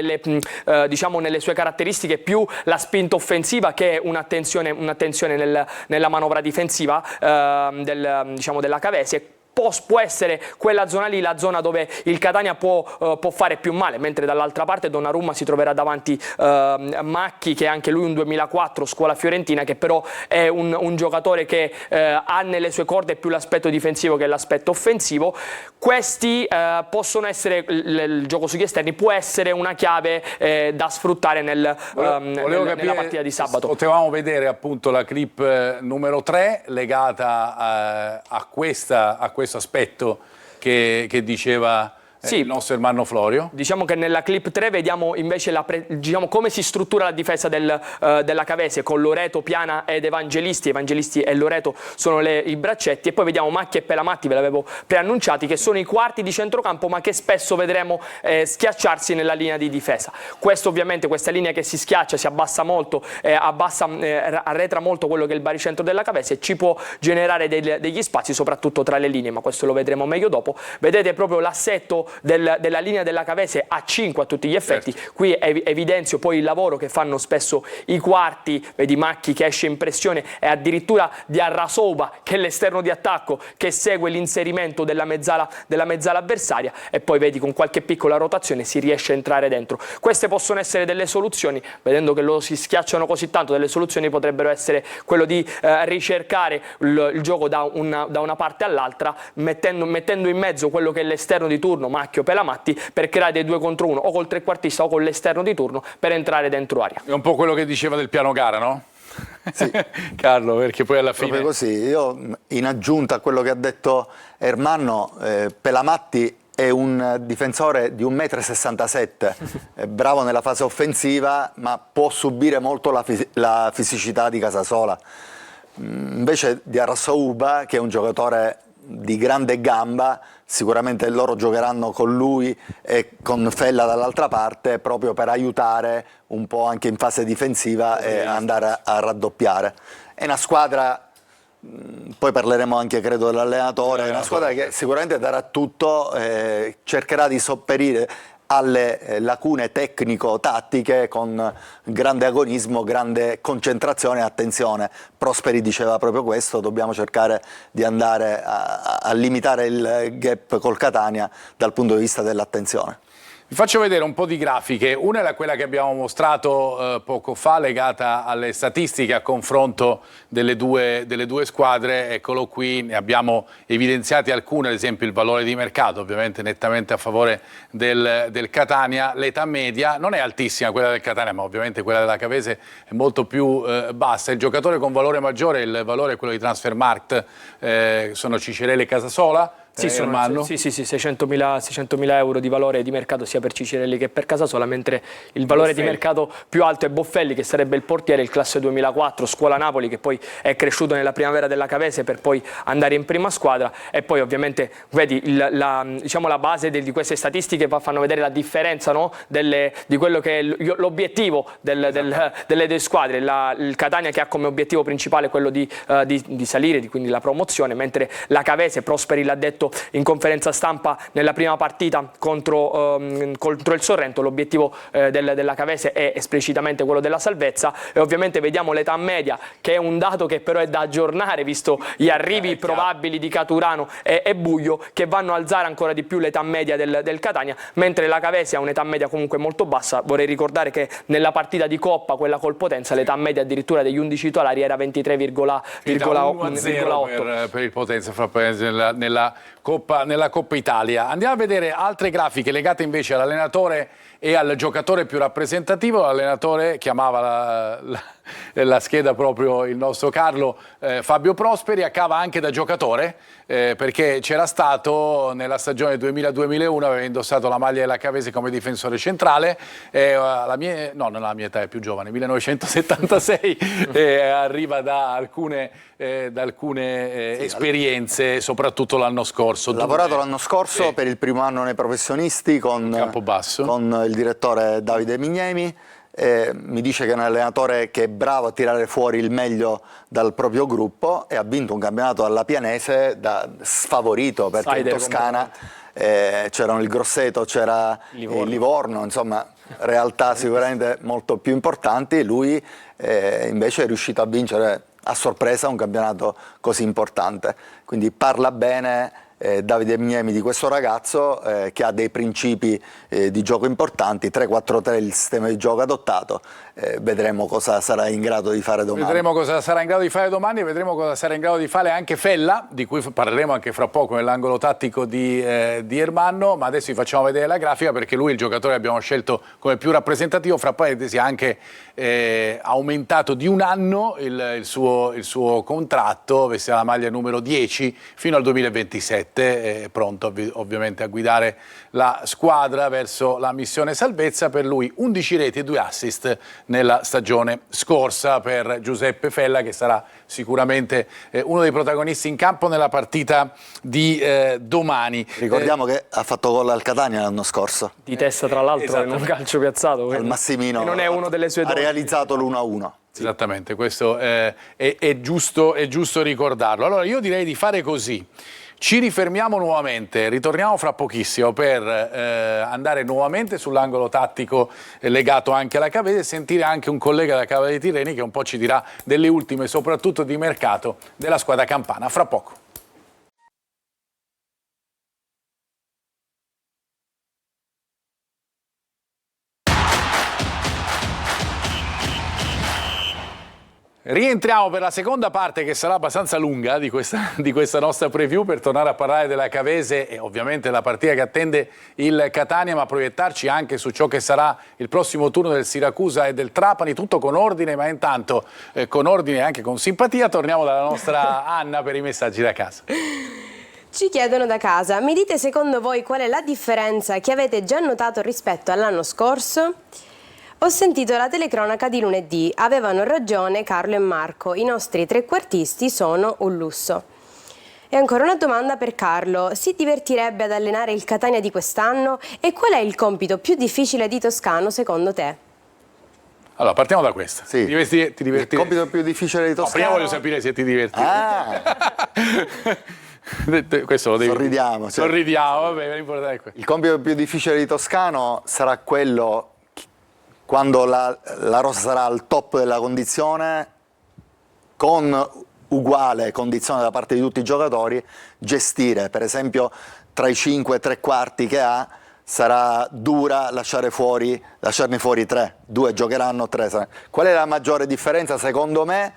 diciamo nelle sue caratteristiche più la spinta offensiva che un'attenzione nella manovra difensiva diciamo della Cavese. Può essere quella zona lì la zona dove il Catania può fare più male, mentre dall'altra parte Donnarumma si troverà davanti Macchi, che è anche lui un 2004 scuola fiorentina, che però è un giocatore che ha nelle sue corde più l'aspetto difensivo che l'aspetto offensivo. Questi possono essere, il gioco sugli esterni può essere una chiave da sfruttare nella partita di sabato. Potevamo vedere appunto la clip numero 3 legata a questo aspetto che diceva Sì. il nostro Ermanno Florio. Diciamo che nella clip 3 vediamo invece diciamo come si struttura la difesa della Cavese, con Loreto, Piana ed Evangelisti. Evangelisti e Loreto sono i braccetti, e poi vediamo Macchi e Pelamatti, ve l'avevo preannunciati, che sono i quarti di centrocampo, ma che spesso vedremo schiacciarsi nella linea di difesa. Questo ovviamente, questa linea che si schiaccia, si abbassa molto, arretra molto quello che è il baricentro della Cavese, ci può generare degli spazi soprattutto tra le linee, ma questo lo vedremo meglio dopo. Vedete proprio l'assetto della linea della Cavese a 5 a tutti gli effetti. Certo. Qui evidenzio poi il lavoro che fanno spesso i quarti, vedi Macchi che esce in pressione, e addirittura di Arrasoba, che è l'esterno di attacco, che segue l'inserimento della mezzala avversaria, e poi vedi con qualche piccola rotazione si riesce a entrare dentro. Queste possono essere delle soluzioni, vedendo che lo si schiacciano così tanto, delle soluzioni potrebbero essere quello di ricercare il gioco da una parte all'altra, mettendo in mezzo quello che è l'esterno di turno, Macchio, Pelamatti, per creare dei 2 contro 1 o col trequartista o con l'esterno di turno per entrare dentro area. È un po' quello che diceva del piano gara, no? Sì. Carlo, perché poi alla fine... Proprio così. Io, in aggiunta a quello che ha detto Ermanno, Pelamatti è un difensore di 1,67 m, è bravo nella fase offensiva, ma può subire molto la fisicità di Casasola. Invece di Arrassouba, che è un giocatore di grande gamba, sicuramente loro giocheranno con lui e con Fella dall'altra parte, proprio per aiutare un po' anche in fase difensiva e andare a raddoppiare. È una squadra, poi parleremo anche credo dell'allenatore, è una squadra che sicuramente darà tutto, cercherà di sopperire alle lacune tecnico-tattiche con grande agonismo, grande concentrazione e attenzione. Prosperi diceva proprio questo: dobbiamo cercare di andare a limitare il gap col Catania dal punto di vista dell'attenzione. Vi faccio vedere un po' di grafiche. Una è quella che abbiamo mostrato poco fa, legata alle statistiche a confronto delle due squadre. Eccolo qui, ne abbiamo evidenziati alcune, ad esempio il valore di mercato, ovviamente nettamente a favore del Catania. L'età media non è altissima quella del Catania, ma ovviamente quella della Cavese è molto più bassa. Il giocatore con valore maggiore, il valore è quello di Transfermarkt, sono Cicerelli e Casasola. Sì, Ermanno? sì, 600.000 euro di valore di mercato sia per Cicirelli che per Casasola, mentre il valore di mercato più alto è Boffelli, che sarebbe il portiere, il classe 2004, scuola Napoli, che poi è cresciuto nella primavera della Cavese per poi andare in prima squadra. E poi ovviamente vedi diciamo, la base di queste statistiche fanno vedere la differenza, no? Di quello che è l'obiettivo delle due squadre. Il Catania che ha come obiettivo principale quello di salire, quindi la promozione, mentre la Cavese, Prosperi l'ha detto in conferenza stampa nella prima partita contro il Sorrento, l'obiettivo della Cavese è esplicitamente quello della salvezza. E ovviamente vediamo l'età media, che è un dato che però è da aggiornare visto gli arrivi probabili di Caturano e Buio, che vanno a alzare ancora di più l'età media del Catania, mentre la Cavese ha un'età media comunque molto bassa. Vorrei ricordare che nella partita di Coppa, quella col Potenza, l'età media addirittura degli 11 titolari era 23,8 per il Potenza nella Coppa Italia. Andiamo a vedere altre grafiche legate invece all'allenatore e al giocatore più rappresentativo. L'allenatore chiamava la scheda proprio il nostro Carlo Fabio Prosperi, a cava anche da giocatore, perché c'era stato nella stagione 2000-2001, aveva indossato la maglia della Cavese come difensore centrale, nella mia età è più giovane, 1976, arriva da alcune esperienze, soprattutto l'anno scorso. Ho lavorato l'anno scorso per il primo anno nei professionisti con il direttore Davide Mignemi. Mi dice che è un allenatore che è bravo a tirare fuori il meglio dal proprio gruppo e ha vinto un campionato alla Pianese da sfavorito, perché in Toscana c'erano il Grosseto, c'era il Livorno, insomma realtà sicuramente molto più importanti. Lui invece è riuscito a vincere a sorpresa un campionato così importante, quindi parla bene Davide Mignemi di questo ragazzo che ha dei principi di gioco importanti, 3-4-3 il sistema di gioco adottato. Vedremo cosa sarà in grado di fare domani. Vedremo cosa sarà in grado di fare domani e vedremo cosa sarà in grado di fare anche Fella, di cui parleremo anche fra poco nell'angolo tattico di Ermanno, ma adesso vi facciamo vedere la grafica perché lui è il giocatore che abbiamo scelto come più rappresentativo. Fra parentesi ha anche aumentato di un anno il suo contratto, vestirà la maglia numero 10 fino al 2027, è pronto ovviamente a guidare la squadra verso la missione salvezza. Per lui 11 reti e 2 assist nella stagione scorsa. Per Giuseppe Fella, che sarà sicuramente uno dei protagonisti in campo nella partita di domani. Ricordiamo che ha fatto gol al Catania l'anno scorso. Di testa tra l'altro in un calcio piazzato. Al Massimino. Non è uno delle sue ha realizzato l'1-1. Esattamente, questo è giusto ricordarlo. Allora io direi di fare così. Ci rifermiamo nuovamente, ritorniamo fra pochissimo per andare nuovamente sull'angolo tattico legato anche alla Cavese e sentire anche un collega della Cava dei Tirreni che un po' ci dirà delle ultime, soprattutto di mercato, della squadra campana. Fra poco. Rientriamo per la seconda parte, che sarà abbastanza lunga, di questa nostra preview, per tornare a parlare della Cavese e ovviamente della partita che attende il Catania, ma proiettarci anche su ciò che sarà il prossimo turno del Siracusa e del Trapani, tutto con ordine, ma intanto con ordine e anche con simpatia. Torniamo dalla nostra Anna per i messaggi da casa. Ci chiedono da casa, mi dite secondo voi qual è la differenza che avete già notato rispetto all'anno scorso? Ho sentito la telecronaca di lunedì, avevano ragione Carlo e Marco, i nostri trequartisti sono un lusso. E ancora una domanda per Carlo, si divertirebbe ad allenare il Catania di quest'anno e qual è il compito più difficile di Toscano secondo te? Allora, partiamo da questa. Sì. Ti divertiresti? Il compito più difficile di Toscano? Prima voglio sapere se ti diverti. Questo lo devi... Sorridiamo. Cioè. Sorridiamo, vabbè, l'importante è questo. Il compito più difficile di Toscano sarà quello, quando la rosa sarà al top della condizione, con uguale condizione da parte di tutti i giocatori, gestire, per esempio, tra i 5 e 3 quarti che ha, sarà dura lasciarne fuori 3, 2 giocheranno, 3. Qual è la maggiore differenza, secondo me,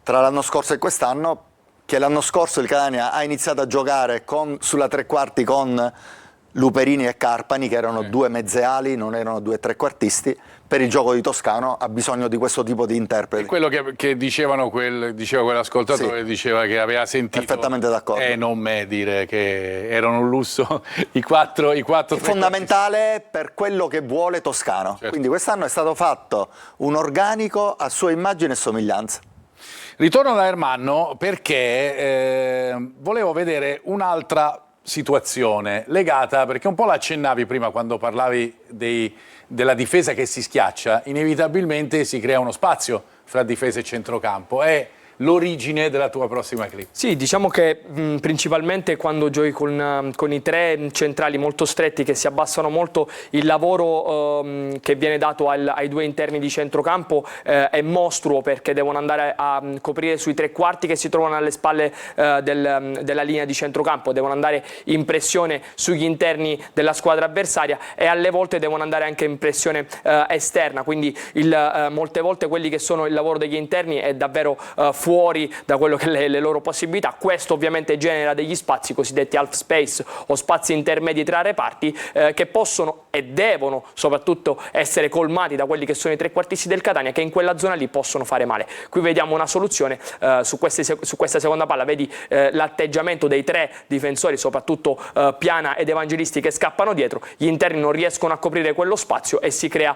tra l'anno scorso e quest'anno? Che l'anno scorso il Catania ha iniziato a giocare sulla 3 quarti con Luperini e Carpani, che erano due mezzeali, non erano due trequartisti. Per il gioco di Toscano ha bisogno di questo tipo di interpreti. È quello che diceva quell'ascoltatore, Sì. diceva che aveva sentito. Perfettamente d'accordo. E non me dire che erano un lusso i quattro È fondamentale per quello che vuole Toscano. Certo. Quindi quest'anno è stato fatto un organico a sua immagine e somiglianza. Ritorno da Ermanno perché volevo vedere un'altra situazione legata, perché un po' l'accennavi prima quando parlavi della difesa che si schiaccia, inevitabilmente si crea uno spazio fra difesa e centrocampo. È l'origine della tua prossima clip. Sì, diciamo che principalmente quando giochi con i tre centrali molto stretti che si abbassano molto, il lavoro che viene dato ai due interni di centrocampo è mostruo, perché devono andare a coprire sui tre quarti che si trovano alle spalle della linea di centrocampo, devono andare in pressione sugli interni della squadra avversaria e alle volte devono andare anche in pressione esterna, quindi molte volte quelli che sono il lavoro degli interni è davvero fuori da quello che le loro possibilità. Questo ovviamente genera degli spazi cosiddetti half space o spazi intermedi tra reparti che possono e devono soprattutto essere colmati da quelli che sono i trequartisti del Catania, che in quella zona lì possono fare male. Qui vediamo una soluzione su questa seconda palla, vedi l'atteggiamento dei tre difensori, soprattutto Piana ed Evangelisti, che scappano dietro, gli interni non riescono a coprire quello spazio e si crea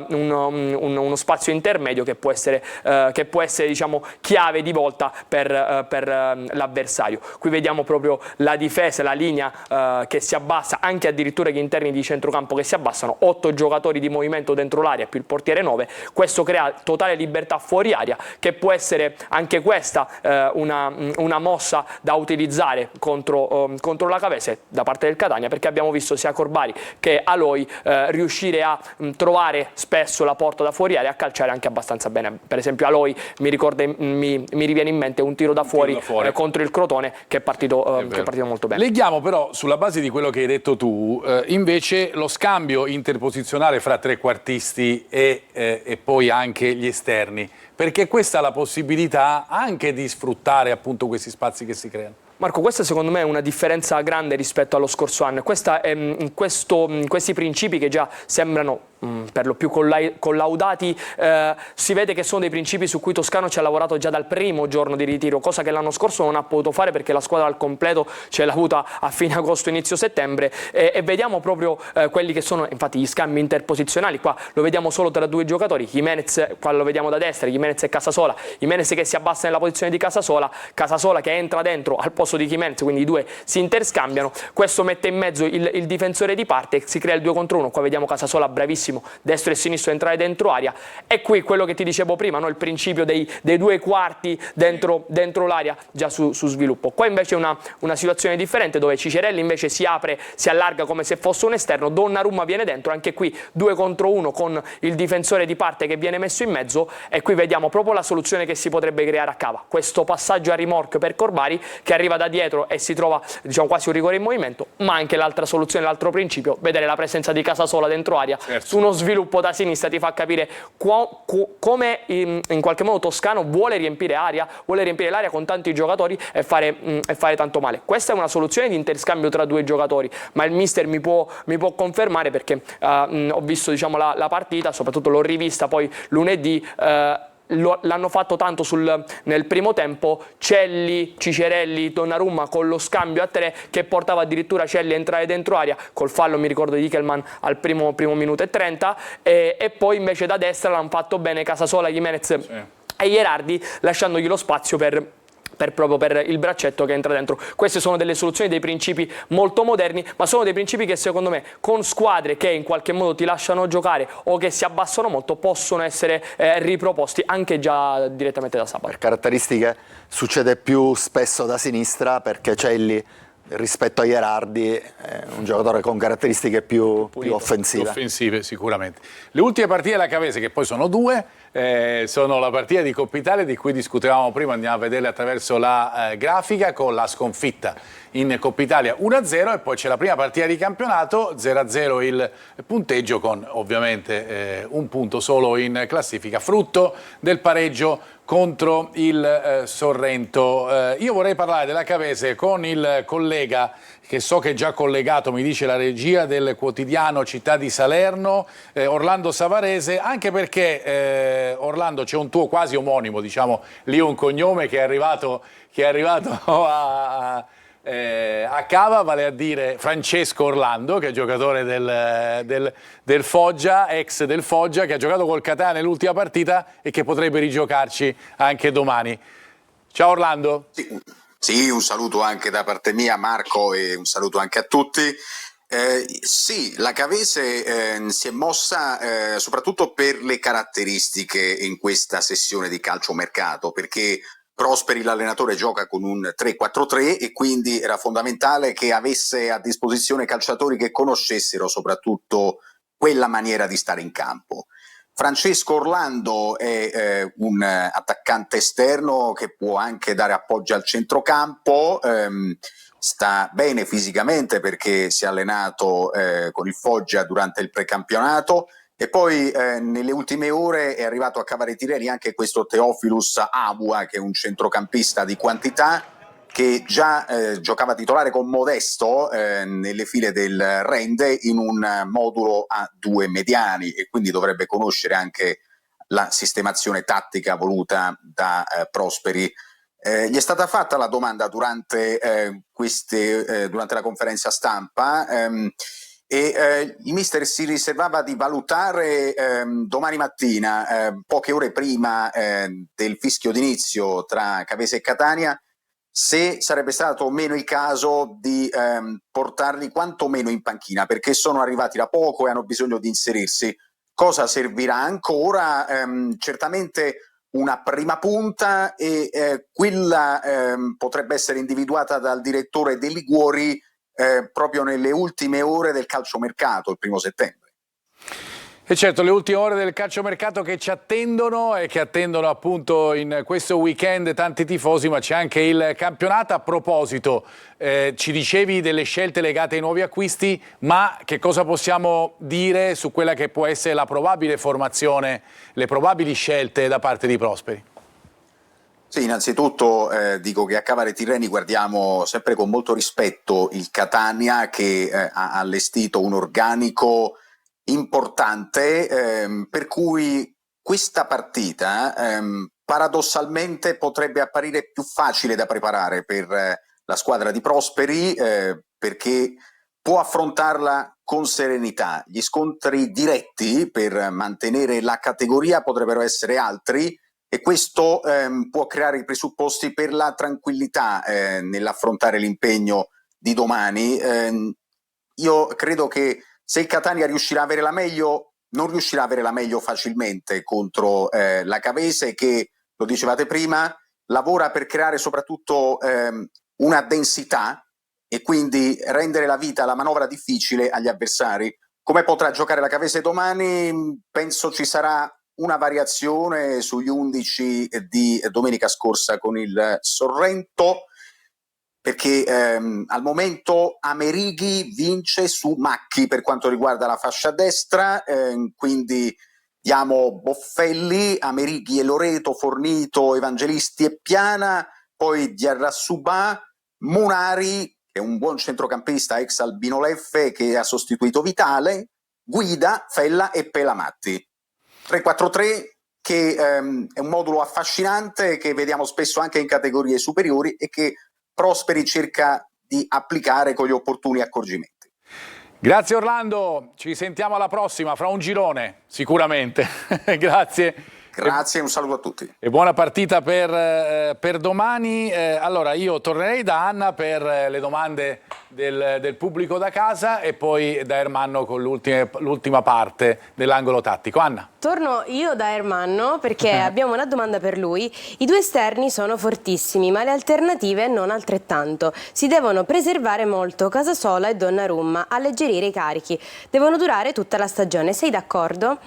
uno spazio intermedio che può essere diciamo chiave di volta per l'avversario. Qui vediamo proprio la difesa, la linea che si abbassa, anche addirittura gli interni di centrocampo che si abbassano, 8 giocatori di movimento dentro l'area più il portiere 9, questo crea totale libertà fuori area, che può essere anche questa una mossa da utilizzare contro la Cavese da parte del Catania, perché abbiamo visto sia Corbari che Aloi riuscire a trovare spesso la porta da fuori area e a calciare anche abbastanza bene. Per esempio Aloi mi riviene in mente un tiro da fuori, contro il Crotone che è partito molto bene. Leghiamo però, sulla base di quello che hai detto tu, invece lo scambio interposizionale fra trequartisti e poi anche gli esterni, perché questa ha la possibilità anche di sfruttare appunto questi spazi che si creano. Marco, questa secondo me è una differenza grande rispetto allo scorso anno. Questi principi che già sembrano per lo più collaudati, si vede che sono dei principi su cui Toscano ci ha lavorato già dal primo giorno di ritiro, cosa che l'anno scorso non ha potuto fare perché la squadra al completo ce l'ha avuta a fine agosto, inizio settembre, e vediamo proprio quelli che sono infatti gli scambi interposizionali. Qua lo vediamo solo tra due giocatori, Jimenez, qua lo vediamo da destra, Jimenez e Casasola, Jimenez che si abbassa nella posizione di Casasola che entra dentro al posto di Jimenez, quindi i due si interscambiano, questo mette in mezzo il difensore di parte e si crea il 2 contro 1, qua vediamo Casasola bravissimo, destro e sinistro entrare dentro area, e qui quello che ti dicevo prima, no? Il principio dei due quarti dentro l'area già su sviluppo. Qua invece è una situazione differente, dove Cicerelli invece si apre, si allarga come se fosse un esterno, Donnarumma viene dentro, anche qui 2 contro 1 con il difensore di parte che viene messo in mezzo, e qui vediamo proprio la soluzione che si potrebbe creare a Cava, questo passaggio a rimorchio per Corbari che arriva da dietro e si trova diciamo quasi un rigore in movimento, ma anche l'altra soluzione, l'altro principio, vedere la presenza di Casasola dentro area, certo, su uno sviluppo da sinistra ti fa capire come in qualche modo Toscano vuole riempire l'area con tanti giocatori e fare tanto male. Questa è una soluzione di interscambio tra due giocatori, ma il mister mi può confermare, perché ho visto diciamo la partita, soprattutto l'ho rivista poi lunedì, l'hanno fatto tanto nel primo tempo, Celli, Cicerelli, Donnarumma con lo scambio a 3 che portava addirittura Celli a entrare dentro area col fallo, mi ricordo, di Hickelman al primo minuto e 30, e poi invece da destra l'hanno fatto bene Casasola, Jimenez e Gherardi, lasciandogli lo spazio proprio per il braccetto che entra dentro. Queste sono delle soluzioni, dei principi molto moderni, ma sono dei principi che secondo me con squadre che in qualche modo ti lasciano giocare o che si abbassano molto possono essere riproposti anche già direttamente da sabato. Per caratteristiche succede più spesso da sinistra, perché Celli rispetto a Gherardi è un giocatore con caratteristiche più offensive. Offensive sicuramente. Le ultime partite della Cavese, che poi sono 2, sono la partita di Coppa Italia di cui discutevamo prima, andiamo a vederle attraverso la grafica, con la sconfitta in Coppa Italia 1-0 e poi c'è la prima partita di campionato, 0-0 il punteggio con ovviamente un punto solo in classifica, frutto del pareggio contro il Sorrento. Io vorrei parlare della Cavese con il collega che so che è già collegato, mi dice la regia del quotidiano Città di Salerno, Orlando Savarese, anche perché Orlando c'è un tuo quasi omonimo, diciamo lì un cognome che è arrivato a Cava, vale a dire Francesco Orlando, che è giocatore del Foggia, ex del Foggia, che ha giocato col Catania nell'ultima partita e che potrebbe rigiocarci anche domani. Ciao Orlando. Sì, un saluto anche da parte mia, Marco, e un saluto anche a tutti. Sì, la Cavese si è mossa soprattutto per le caratteristiche in questa sessione di calciomercato, perché Prosperi, l'allenatore, gioca con un 3-4-3 e quindi era fondamentale che avesse a disposizione calciatori che conoscessero soprattutto quella maniera di stare in campo. Francesco Orlando è un attaccante esterno che può anche dare appoggio al centrocampo, sta bene fisicamente perché si è allenato con il Foggia durante il precampionato e poi nelle ultime ore è arrivato a Cavare Tirreni anche questo Teofilus Abua, che è un centrocampista di quantità, che già giocava titolare con Modesto nelle file del Rende in un modulo a 2 mediani e quindi dovrebbe conoscere anche la sistemazione tattica voluta da Prosperi. Gli è stata fatta la domanda durante la conferenza stampa e il mister si riservava di valutare domani mattina, poche ore prima del fischio d'inizio tra Cavese e Catania, se sarebbe stato o meno il caso di portarli quantomeno in panchina, perché sono arrivati da poco e hanno bisogno di inserirsi. Cosa servirà ancora? Certamente una prima punta e quella potrebbe essere individuata dal direttore De Liguori proprio nelle ultime ore del calciomercato, il 1° settembre. E certo, le ultime ore del calciomercato che ci attendono e che attendono appunto in questo weekend tanti tifosi, ma c'è anche il campionato. A proposito, ci dicevi delle scelte legate ai nuovi acquisti, ma che cosa possiamo dire su quella che può essere la probabile formazione, le probabili scelte da parte di Prosperi? Sì, innanzitutto dico che a Cavare Tirreni guardiamo sempre con molto rispetto il Catania, che ha allestito un organico importante, per cui questa partita paradossalmente potrebbe apparire più facile da preparare per la squadra di Prosperi, perché può affrontarla con serenità. Gli scontri diretti per mantenere la categoria potrebbero essere altri e questo può creare i presupposti per la tranquillità nell'affrontare l'impegno di domani. Io credo che se il Catania riuscirà a avere la meglio, non riuscirà a avere la meglio facilmente contro la Cavese, che, lo dicevate prima, lavora per creare soprattutto una densità e quindi rendere la vita, la manovra difficile agli avversari. Come potrà giocare la Cavese domani? Penso ci sarà una variazione sugli 11 di domenica scorsa con il Sorrento, perché al momento Amerighi vince su Macchi per quanto riguarda la fascia destra, quindi diamo Boffelli, Amerighi e Loreto, Fornito, Evangelisti e Piana, poi Diarra-Subà, Munari, che è un buon centrocampista ex Albino Leffe che ha sostituito Vitale, Guida, Fella e Pelamatti. 3-4-3 che è un modulo affascinante che vediamo spesso anche in categorie superiori e che Prosperi cerca di applicare con gli opportuni accorgimenti. Grazie Orlando, ci sentiamo alla prossima, fra un girone sicuramente. Grazie. Grazie e un saluto a tutti. E buona partita per domani. Allora io tornerei da Anna per le domande del pubblico da casa e poi da Ermanno con l'ultima parte dell'angolo tattico. Anna. Torno io da Ermanno perché abbiamo una domanda per lui. I due esterni sono fortissimi, ma le alternative non altrettanto. Si devono preservare molto Casasola e Donnarumma, alleggerire i carichi. Devono durare tutta la stagione. Sei d'accordo?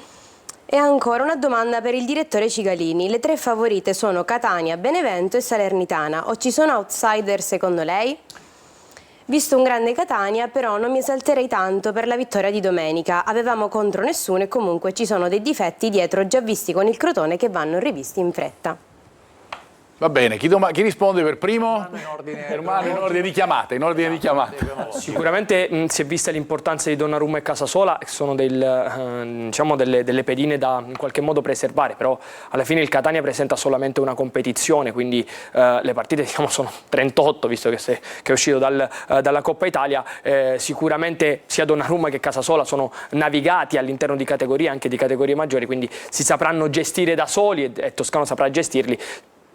E ancora una domanda per il direttore Cigalini. Le 3 favorite sono Catania, Benevento e Salernitana. O ci sono outsider secondo lei? Visto un grande Catania, però non mi esalterei tanto per la vittoria di domenica. Avevamo contro nessuno e comunque ci sono dei difetti dietro già visti con il Crotone che vanno rivisti in fretta. Va bene, chi risponde per primo? Ermanno, in ordine di chiamate. Sicuramente si è vista l'importanza di Donnarumma e Casasola, che sono diciamo delle pedine da in qualche modo preservare, però alla fine il Catania presenta solamente una competizione, quindi le partite diciamo, sono 38, visto che è uscito dalla Coppa Italia. Sicuramente sia Donnarumma che Casasola sono navigati all'interno di categorie, anche di categorie maggiori, quindi si sapranno gestire da soli e Toscano saprà gestirli.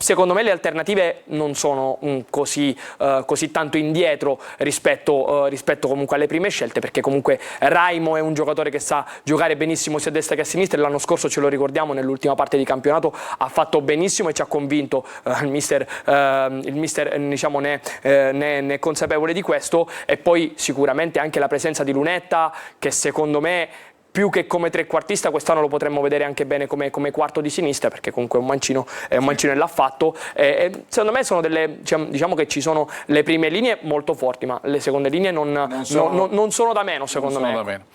Secondo me le alternative non sono così tanto indietro rispetto comunque alle prime scelte, perché comunque Raimo è un giocatore che sa giocare benissimo sia a destra che a sinistra, e l'anno scorso, ce lo ricordiamo, nell'ultima parte di campionato ha fatto benissimo e ci ha convinto. Il mister diciamo, ne è consapevole di questo, e poi sicuramente anche la presenza di Lunetta, che secondo me più che come trequartista quest'anno lo potremmo vedere anche bene come quarto di sinistra, perché comunque è un mancino e l'ha fatto. Secondo me sono diciamo che ci sono le prime linee molto forti, ma le seconde linee non sono da meno, secondo me.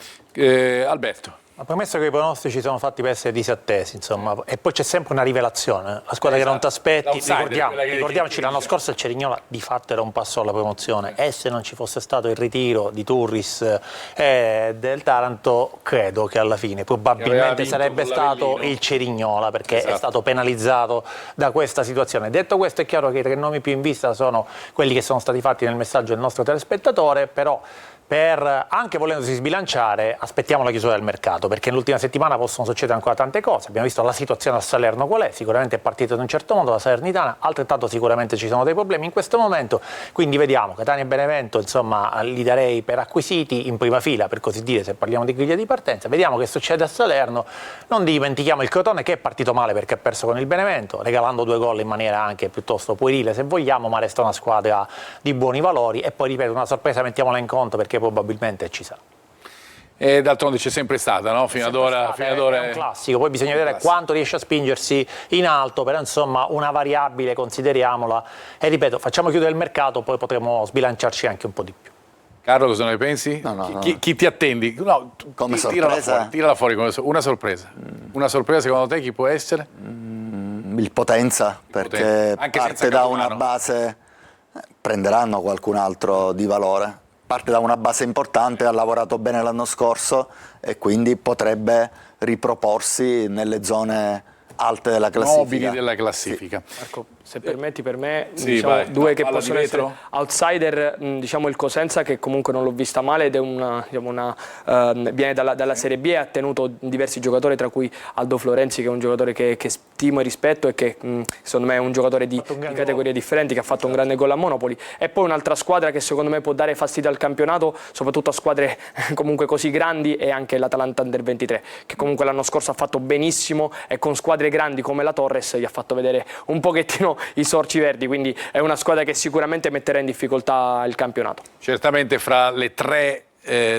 Alberto. Ma premesso che i pronostici sono fatti per essere disattesi, insomma, e poi c'è sempre una rivelazione, la squadra che non ti aspetti. Ricordiamoci, l'anno scorso il Cerignola di fatto era un passo alla promozione, e se non ci fosse stato il ritiro di Turris e del Taranto, credo che alla fine probabilmente sarebbe stato il Cerignola, perché è stato penalizzato da questa situazione. Detto questo, è chiaro che i 3 nomi più in vista sono quelli che sono stati fatti nel messaggio del nostro telespettatore, però anche volendosi sbilanciare, aspettiamo la chiusura del mercato, perché nell'ultima settimana possono succedere ancora tante cose. Abbiamo visto la situazione a Salerno qual è, sicuramente è partita in un certo modo la Salernitana, altrettanto sicuramente ci sono dei problemi in questo momento, quindi vediamo. Catania e Benevento, insomma, li darei per acquisiti in prima fila, per così dire, se parliamo di griglia di partenza. Vediamo che succede a Salerno. Non dimentichiamo il Crotone, che è partito male perché ha perso con il Benevento, regalando 2 gol in maniera anche piuttosto puerile, se vogliamo, ma resta una squadra di buoni valori. E poi, ripeto, una sorpresa mettiamola in conto, perché probabilmente ci sarà. E d'altronde c'è sempre stata, no? Fino ad ora è un classico, poi bisogna vedere quanto riesce a spingersi in alto, però insomma una variabile consideriamola, e ripeto, facciamo chiudere il mercato, poi potremo sbilanciarci anche un po' di più. Carlo, cosa ne pensi? Chi ti attendi? No, come sorpresa? Tirala fuori come una sorpresa. Una sorpresa secondo te chi può essere? Il Potenza, perché anche parte da una base, prenderanno qualcun altro di valore. Parte da una base importante, ha lavorato bene l'anno scorso e quindi potrebbe riproporsi nelle zone alte della classifica. Nobili della classifica. Sì. Marco, se permetti, per me vai, due che possono essere outsider, diciamo il Cosenza, che comunque non l'ho vista male ed è viene dalla Serie B e ha tenuto diversi giocatori, tra cui Aldo Florenzi, che è un giocatore che stimo e rispetto e che secondo me è un giocatore di categorie differenti, che ha fatto un grande gol a Monopoli. E poi un'altra squadra che secondo me può dare fastidio al campionato, soprattutto a squadre comunque così grandi, è anche l'Atalanta Under 23, che comunque l'anno scorso ha fatto benissimo e con squadre grandi come la Torres gli ha fatto vedere un pochettino i sorci verdi, quindi è una squadra che sicuramente metterà in difficoltà il campionato. Certamente fra le 3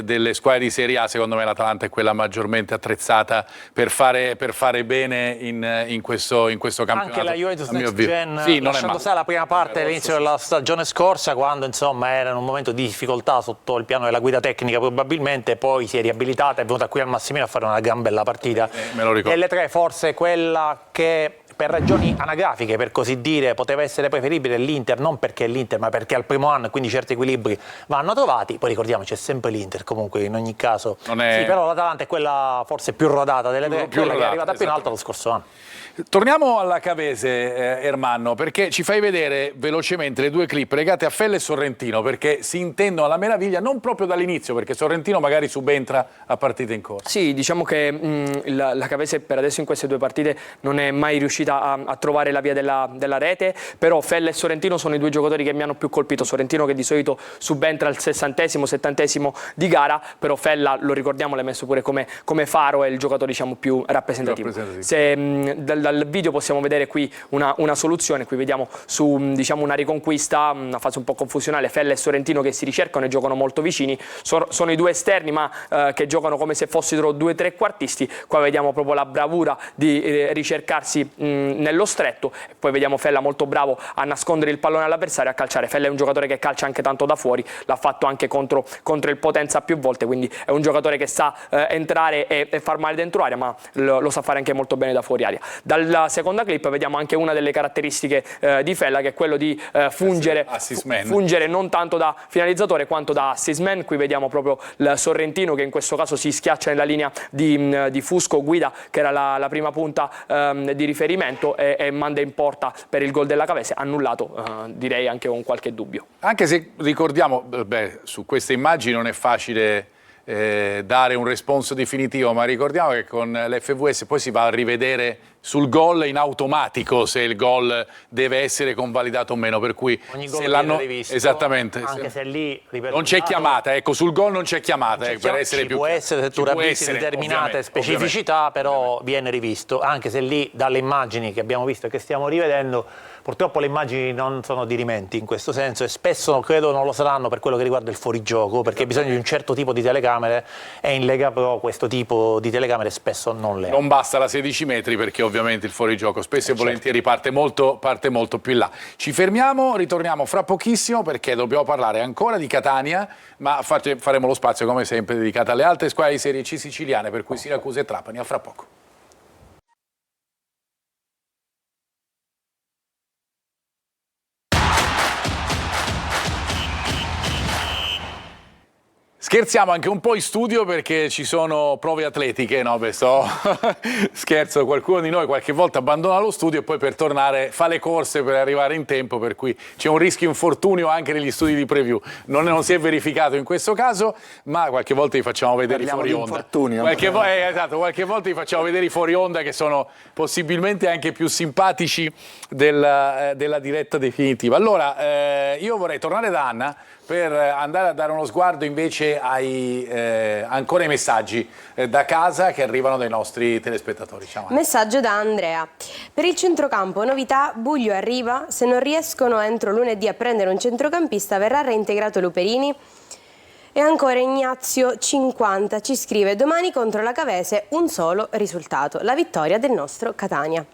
delle squadre di Serie A, secondo me l'Atalanta è quella maggiormente attrezzata per fare bene in questo campionato. Anche la Juventus Next Gen, lasciando stare la prima parte all'inizio della stagione scorsa, quando insomma era in un momento di difficoltà sotto il piano della guida tecnica probabilmente, poi si è riabilitata, è venuta qui al Massimino a fare una gran bella partita. Me lo ricordo. Delle 3 forse quella che per ragioni anagrafiche, per così dire, poteva essere preferibile l'Inter, non perché è l'Inter, ma perché al primo anno, quindi certi equilibri vanno trovati. Poi ricordiamoci, è sempre l'Inter comunque in ogni caso. Sì, però l'Atalanta è quella forse più rodata delle 3, quella che è arrivata più in alto lo scorso anno. Torniamo alla Cavese, Ermanno, perché ci fai vedere velocemente le 2 clip legate a Felle e Sorrentino, perché si intendono alla meraviglia, non proprio dall'inizio, perché Sorrentino magari subentra a partite in corso. Sì, diciamo che la Cavese per adesso in queste 2 partite non è mai riuscita riuscita a trovare la via della rete, però Fella e Sorrentino sono i due giocatori che mi hanno più colpito. Sorrentino che di solito subentra al 60esimo, 70esimo di gara, però Fella, lo ricordiamo, l'ha messo pure come faro, è il giocatore diciamo più rappresentativo. Se dal video possiamo vedere qui una soluzione, qui vediamo su diciamo una riconquista, una fase un po' confusionale, Fella e Sorrentino che si ricercano e giocano molto vicini, sono i due esterni ma che giocano come se fossero due trequartisti. Qua vediamo proprio la bravura di ricercarsi nello stretto, e poi vediamo Fella molto bravo a nascondere il pallone all'avversario e a calciare. Fella è un giocatore che calcia anche tanto da fuori, l'ha fatto anche contro il Potenza più volte, quindi è un giocatore che sa entrare e far male dentro area, ma lo sa fare anche molto bene da fuori area. Dalla seconda clip vediamo anche una delle caratteristiche di Fella, che è quello di fungere non tanto da finalizzatore quanto da assist man. Qui vediamo proprio il Sorrentino che in questo caso si schiaccia nella linea di Fusco Guida, che era la prima punta di riferimento, e manda in porta per il gol della Cavese, annullato direi anche con qualche dubbio. Anche se ricordiamo, su queste immagini non è facile dare un responso definitivo, ma ricordiamo che con l'FVS poi si va a rivedere sul gol in automatico se il gol deve essere convalidato o meno, per cui ogni gol se l'hanno rivisto, esattamente, anche se lì ripeto, non c'è chiamata, ecco, sul gol non c'è chiamata, per essere ci più può essere se tu ravvisi determinate specificità, però viene rivisto, anche se lì dalle immagini che abbiamo visto e che stiamo rivedendo purtroppo le immagini non sono dirimenti in questo senso, e spesso credo non lo saranno per quello che riguarda il fuorigioco, perché hai bisogno di un certo tipo di telecamere, e in Lega Pro questo tipo di telecamere spesso non le ha. Non basta la 16 metri, perché ovviamente il fuorigioco spesso e volentieri parte molto più in là. Ci fermiamo, ritorniamo fra pochissimo perché dobbiamo parlare ancora di Catania, ma faremo lo spazio come sempre dedicato alle altre squadre di Serie C siciliane, per cui Siracusa e Trapani. A fra poco. Scherziamo anche un po' in studio perché ci sono prove atletiche, no? Scherzo, qualcuno di noi qualche volta abbandona lo studio e poi per tornare fa le corse per arrivare in tempo, per cui c'è un rischio infortunio anche negli studi di preview. Non si è verificato in questo caso, ma qualche volta vi facciamo vedere i fuori onda. Qualche volta vi facciamo vedere i fuori onda che sono possibilmente anche più simpatici della diretta definitiva. Allora, io vorrei tornare da Anna per andare a dare uno sguardo invece ancora ai messaggi da casa che arrivano dai nostri telespettatori. Ciao. Messaggio da Andrea. Per il centrocampo, novità, Buglio arriva, se non riescono entro lunedì a prendere un centrocampista verrà reintegrato Luperini? E ancora Ignazio 50 ci scrive: domani contro la Cavese un solo risultato, la vittoria del nostro Catania.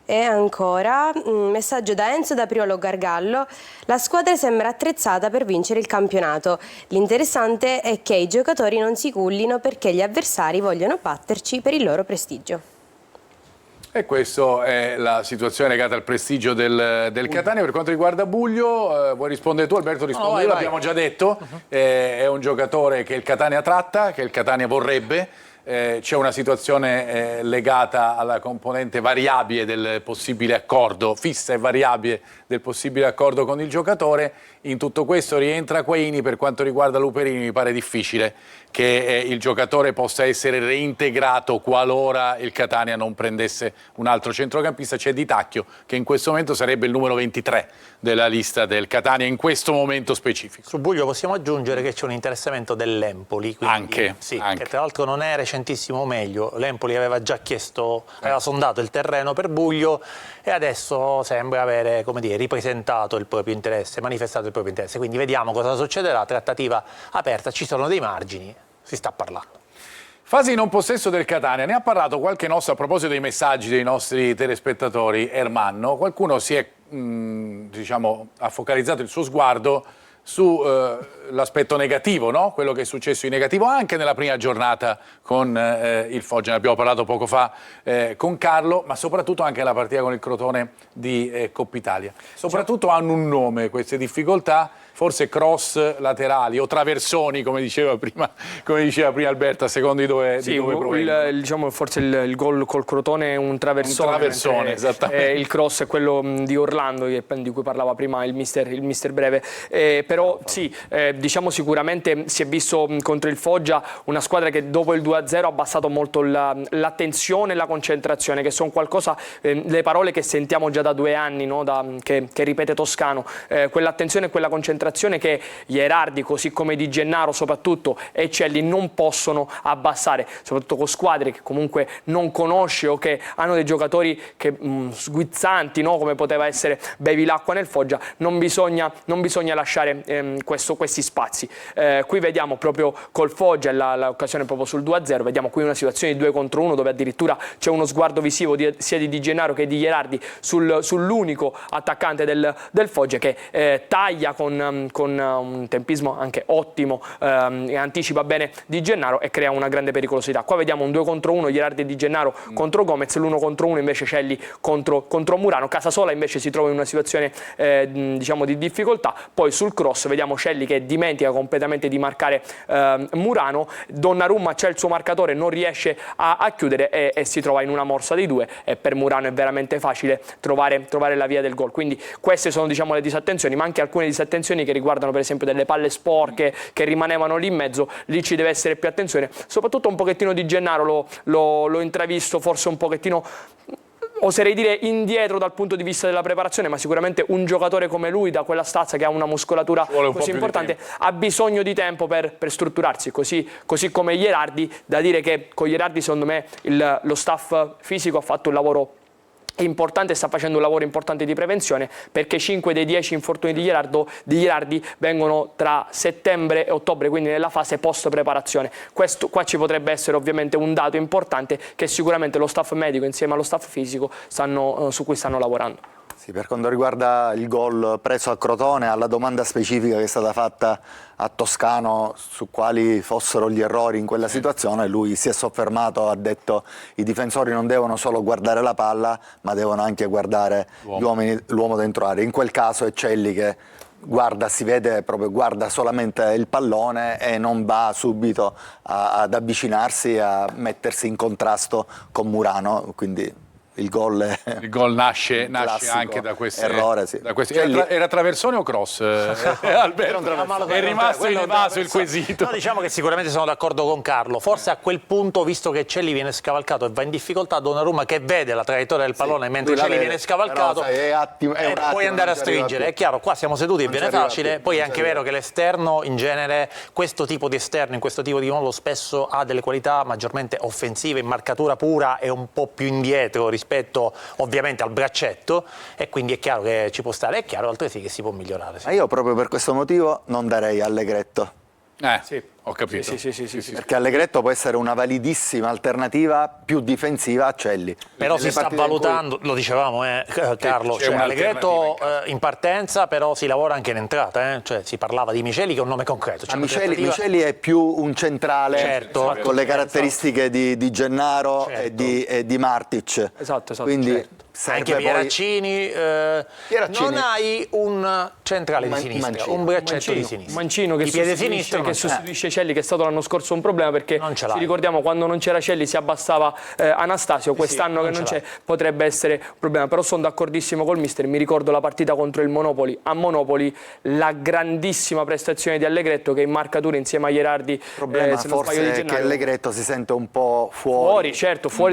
E ancora un messaggio da Enzo da Priolo Gargallo: la squadra sembra attrezzata per vincere il campionato, l'interessante è che i giocatori non si cullino perché gli avversari vogliono batterci per il loro prestigio. E questa è la situazione legata al prestigio del Catania. Per quanto riguarda Buglio, vuoi rispondere tu, Alberto? Rispondo io, l'abbiamo già detto, è un giocatore che il Catania tratta, che il Catania vorrebbe. C'è una situazione legata alla componente variabile del possibile accordo, fissa e variabile del possibile accordo con il giocatore. In tutto questo rientra Quaini. Per quanto riguarda Luperini mi pare difficile che il giocatore possa essere reintegrato qualora il Catania non prendesse un altro centrocampista. C'è Di Tacchio che in questo momento sarebbe il numero 23 della lista del Catania in questo momento specifico. Su Buglio possiamo aggiungere che c'è un interessamento dell'Empoli, anche. Che tra l'altro non è recentissimo, o meglio, l'Empoli aveva già aveva sondato il terreno per Buglio e adesso sembra avere, come dire, ripresentato il proprio interesse, manifestato il proprio interesse. Quindi vediamo cosa succederà, trattativa aperta, ci sono dei margini, si sta parlando. Fase di non possesso del Catania, ne ha parlato qualche nostro a proposito dei messaggi dei nostri telespettatori. Ermanno, qualcuno si è, ha focalizzato il suo sguardo sull'aspetto negativo, no? Quello che è successo in negativo anche nella prima giornata con il Foggia, ne abbiamo parlato poco fa con Carlo, ma soprattutto anche nella partita con il Crotone di Coppa Italia. Soprattutto hanno un nome queste difficoltà, forse cross laterali o traversoni, come diceva prima Alberto, a secondo di dove provengono. Diciamo, forse il gol col Crotone è un traversone, esattamente. Il cross è quello di Orlando, di cui parlava prima il mister Breve. Però sì, diciamo sicuramente si è visto contro il Foggia una squadra che dopo il 2-0 ha abbassato molto l'attenzione e la concentrazione, che sono qualcosa, le parole che sentiamo già da 2 anni, no? Che ripete Toscano, quell'attenzione e quella concentrazione che Gherardi, così come Di Gennaro soprattutto, e Celli non possono abbassare, soprattutto con squadre che comunque non conosce o che hanno dei giocatori che, sguizzanti, no? Come poteva essere Bevilacqua nel Foggia. Non bisogna lasciare questi spazi. Qui vediamo proprio col Foggia l'occasione proprio sul 2-0, vediamo qui una situazione di 2 contro 1 dove addirittura c'è uno sguardo visivo sia di Gennaro che di Gherardi sull'unico attaccante del Foggia, che taglia con un tempismo anche ottimo, e anticipa bene Di Gennaro e crea una grande pericolosità. Qua vediamo un 2 contro 1, Gherardi e Di Gennaro contro Gomez, l'1 contro 1 invece Celli contro Murano. Casasola invece si trova in una situazione diciamo di difficoltà. Poi sul cross vediamo Celli che dimentica completamente di marcare Murano, Donnarumma c'è il suo marcatore, non riesce a chiudere e si trova in una morsa dei 2, e per Murano è veramente facile trovare la via del gol. Quindi queste sono, diciamo, le disattenzioni, ma anche alcune disattenzioni che riguardano per esempio delle palle sporche che rimanevano lì in mezzo. Lì ci deve essere più attenzione, soprattutto un pochettino Di Gennaro l'ho intravisto forse un pochettino, oserei dire, indietro dal punto di vista della preparazione, ma sicuramente un giocatore come lui, da quella stazza, che ha una muscolatura così importante, ha bisogno di tempo per strutturarsi, così come Gherardi. Da dire che con Gherardi secondo me lo staff fisico ha fatto un lavoro importante, sta facendo un lavoro importante di prevenzione, perché 5 dei 10 infortuni di Gherardi vengono tra settembre e ottobre, quindi nella fase post preparazione. Qua ci potrebbe essere ovviamente un dato importante che sicuramente lo staff medico insieme allo staff fisico su cui stanno lavorando. Sì, per quanto riguarda il gol preso a Crotone, alla domanda specifica che è stata fatta a Toscano su quali fossero gli errori in quella situazione, lui si è soffermato, ha detto i difensori non devono solo guardare la palla, ma devono anche guardare l'uomo dentro area. In quel caso è Celli che si vede proprio, guarda solamente il pallone e non va subito ad avvicinarsi, a mettersi in contrasto con Murano, quindi il gol nasce anche da questo errore. Sì. Era traversone o cross? Alberto, è rimasto invaso il quesito. No, diciamo che sicuramente sono d'accordo con Carlo. Forse a quel punto, visto che Celli viene scavalcato e va in difficoltà, Donnarumma, che vede la traiettoria del pallone mentre Celli viene scavalcato, puoi andare a stringere. È chiaro, qua siamo seduti e viene facile. Poi è anche vero che l'esterno, in genere, questo tipo di esterno, in questo tipo di modo, spesso ha delle qualità maggiormente offensive, in marcatura pura e un po' più indietro rispetto ovviamente al braccetto, e quindi è chiaro che ci può stare, è chiaro altresì che si può migliorare. Sì. Ma io proprio per questo motivo non darei Allegretto. Sì. Ho capito. Sì. Perché Allegretto può essere una validissima alternativa più difensiva a Celli. Però si sta valutando, lo dicevamo Carlo, cioè Allegretto in partenza, però si lavora anche in entrata, cioè si parlava di Miceli che è un nome concreto. Cioè Miceli è più un centrale, certo, con le caratteristiche di Gennaro e di Martic. Esatto. Quindi anche Pieraccini, non hai un centrale di sinistra, un braccetto di sinistra. Mancino che sostituisce Celli, che è stato l'anno scorso un problema, perché ci ricordiamo quando non c'era Celli si abbassava Anastasio, quest'anno che non c'è potrebbe essere un problema. Però sono d'accordissimo col mister, mi ricordo la partita contro il Monopoli, a Monopoli la grandissima prestazione di Allegretto, che in marcatura insieme a Gherardi, il problema forse è che Allegretto si sente un po' fuori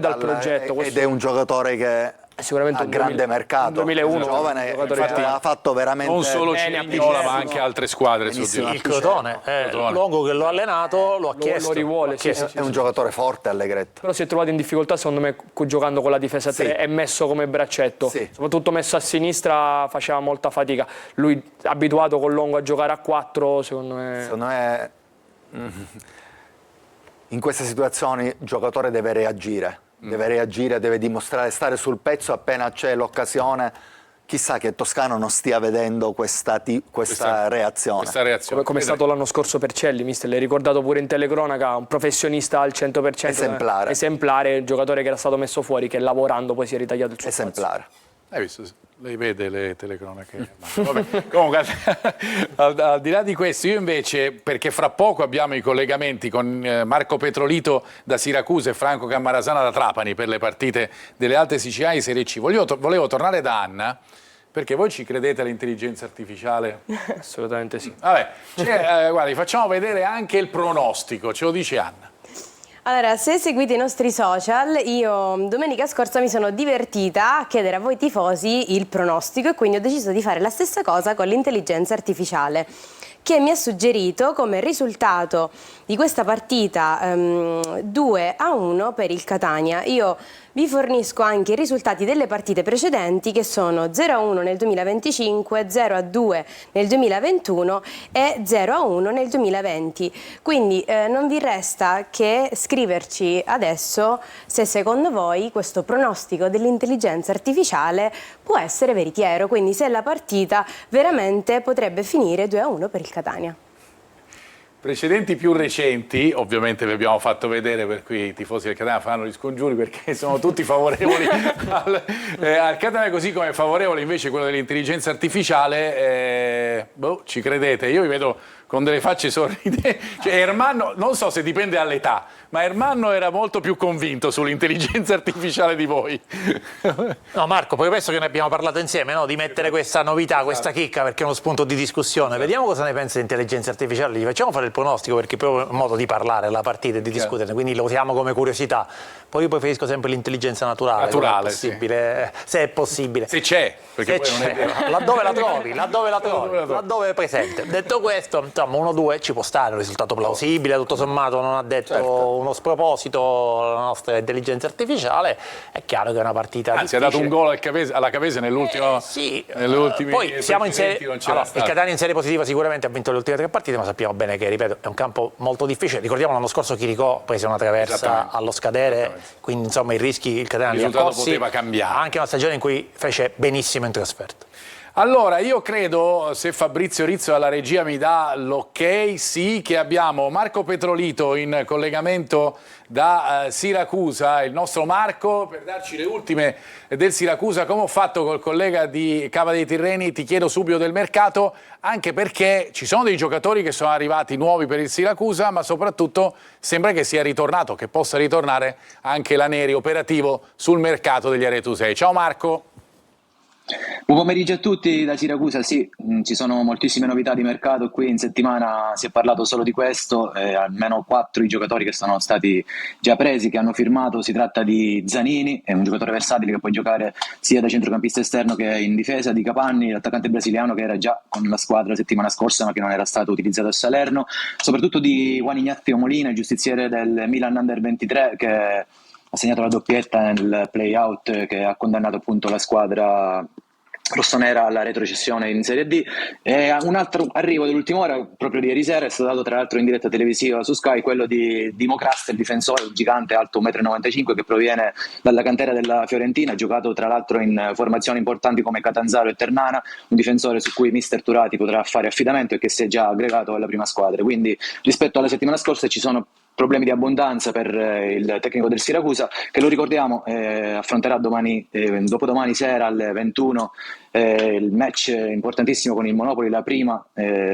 dal progetto, ed è un giocatore che sicuramente un grande mercato, 2001, giovane, infatti ha fatto veramente non solo Cerignola ma anche altre squadre. Il Crotone, Longo che l'ho allenato, lo ha chiesto, lo rivuole, è un giocatore forte Allegretto. Però si è trovato in difficoltà secondo me giocando con la difesa 3 e messo come braccetto, soprattutto messo a sinistra faceva molta fatica. Lui abituato con Longo a giocare a 4, secondo me in queste situazioni il giocatore deve reagire. Deve dimostrare, stare sul pezzo appena c'è l'occasione. Chissà che Toscano non stia vedendo questa reazione. Come è stato l'anno scorso per Celli, mister, l'hai ricordato pure in telecronaca, un professionista al 100%. Esemplare, un giocatore che era stato messo fuori, che lavorando poi si è ritagliato il suo esemplare. spazio. Hai visto? Lei vede le telecronache. Vabbè, comunque, al di là di questo, io invece, perché fra poco abbiamo i collegamenti con Marco Petrolito da Siracusa e Franco Cammarasana da Trapani per le partite delle Alte Siciliane di Serie C. Volevo tornare da Anna, perché voi ci credete all'intelligenza artificiale? Assolutamente sì. Vabbè, guardi, facciamo vedere anche il pronostico, ce lo dice Anna. Allora, se seguite i nostri social, io domenica scorsa mi sono divertita a chiedere a voi tifosi il pronostico e quindi ho deciso di fare la stessa cosa con l'intelligenza artificiale, che mi ha suggerito come risultato di questa partita 2-1 per il Catania. Io vi fornisco anche i risultati delle partite precedenti, che sono 0-1 nel 2025, 0-2 nel 2021 e 0-1 nel 2020. Quindi non vi resta che scriverci adesso se secondo voi questo pronostico dell'intelligenza artificiale può essere veritiero, quindi se la partita veramente potrebbe finire 2-1 per il Catania. Precedenti più recenti, ovviamente vi abbiamo fatto vedere, per cui i tifosi del Catania fanno gli scongiuri perché sono tutti favorevoli al Catania, così come favorevole invece quello dell'intelligenza artificiale. Ci credete? Io vi vedo con delle facce sorridenti. Cioè, Ermanno, non so se dipende dall'età, ma Ermanno era molto più convinto sull'intelligenza artificiale di voi. No, Marco, poi penso che ne abbiamo parlato insieme, no? Di mettere questa novità, questa chicca, perché è uno spunto di discussione. Vediamo cosa ne pensa dell'intelligenza artificiale, gli facciamo fare il pronostico, perché è proprio un modo di parlare la partita e di discuterne, quindi lo usiamo come curiosità. Poi io preferisco sempre l'intelligenza naturale, se è possibile. Se c'è, perché se poi non è vero. Laddove la trovi, laddove è presente. Detto questo, insomma, 1-2 ci può stare, un risultato plausibile, tutto sommato non ha detto uno sproposito la nostra intelligenza artificiale. È chiaro che è una partita Anzi, ha dato un gol alla Cavese nell'ultimo. sì, nell'ultimi poi siamo in serie. non c'era Il Catania in serie positiva sicuramente ha vinto le ultime 3 partite, ma sappiamo bene che, ripeto, è un campo molto difficile. Ricordiamo l'anno scorso Chiricò prese una traversa allo scadere, quindi insomma i rischi il Catania li ha corsi, poteva cambiare. Anche una stagione in cui fece benissimo in trasferta. Allora, io credo, se Fabrizio Rizzo alla regia mi dà l'ok, sì, che abbiamo Marco Petrolito in collegamento da Siracusa, il nostro Marco, per darci le ultime del Siracusa. Come ho fatto col collega di Cava dei Tirreni, ti chiedo subito del mercato, anche perché ci sono dei giocatori che sono arrivati nuovi per il Siracusa, ma soprattutto sembra che sia ritornato, che possa ritornare anche l'Aneri operativo sul mercato degli Aretusei. Ciao Marco. Buon pomeriggio a tutti da Siracusa. Sì, ci sono moltissime novità di mercato, qui in settimana si è parlato solo di questo, almeno 4 i giocatori che sono stati già presi, che hanno firmato. Si tratta di Zanini, è un giocatore versatile che può giocare sia da centrocampista esterno che in difesa, di Capanni, l'attaccante brasiliano che era già con la squadra la settimana scorsa ma che non era stato utilizzato a Salerno, soprattutto di Juan Ignacio Molina, il giustiziere del Milan Under 23, che ha segnato la doppietta nel play-out che ha condannato appunto la squadra rossonera alla retrocessione in Serie D. E un altro arrivo dell'ultima ora, proprio di ieri sera, è stato dato tra l'altro in diretta televisiva su Sky, quello di Dimo Crasta, il difensore, il gigante alto 1,95 m, che proviene dalla cantera della Fiorentina, ha giocato tra l'altro in formazioni importanti come Catanzaro e Ternana, un difensore su cui mister Turati potrà fare affidamento e che si è già aggregato alla prima squadra. Quindi rispetto alla settimana scorsa ci sono problemi di abbondanza per il tecnico del Siracusa, che lo ricordiamo affronterà dopodomani sera alle 21 il match importantissimo con il Monopoli, la prima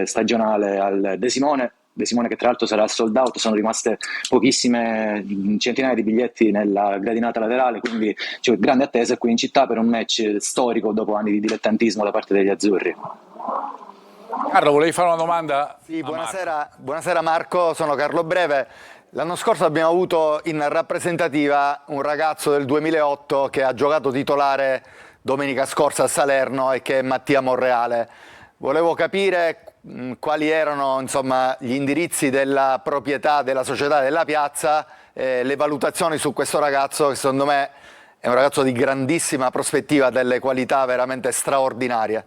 stagionale al De Simone, che tra l'altro sarà sold out. Sono rimaste pochissime centinaia di biglietti nella gradinata laterale, quindi c'è grande attesa qui in città per un match storico dopo anni di dilettantismo da parte degli azzurri. Carlo, volevi fare una domanda? Sì, buonasera Marco, sono Carlo Breve. L'anno scorso abbiamo avuto in rappresentativa un ragazzo del 2008 che ha giocato titolare domenica scorsa a Salerno e che è Mattia Monreale. Volevo capire quali erano, insomma, gli indirizzi della proprietà della società della Piazza, le valutazioni su questo ragazzo, che secondo me è un ragazzo di grandissima prospettiva, delle qualità veramente straordinarie.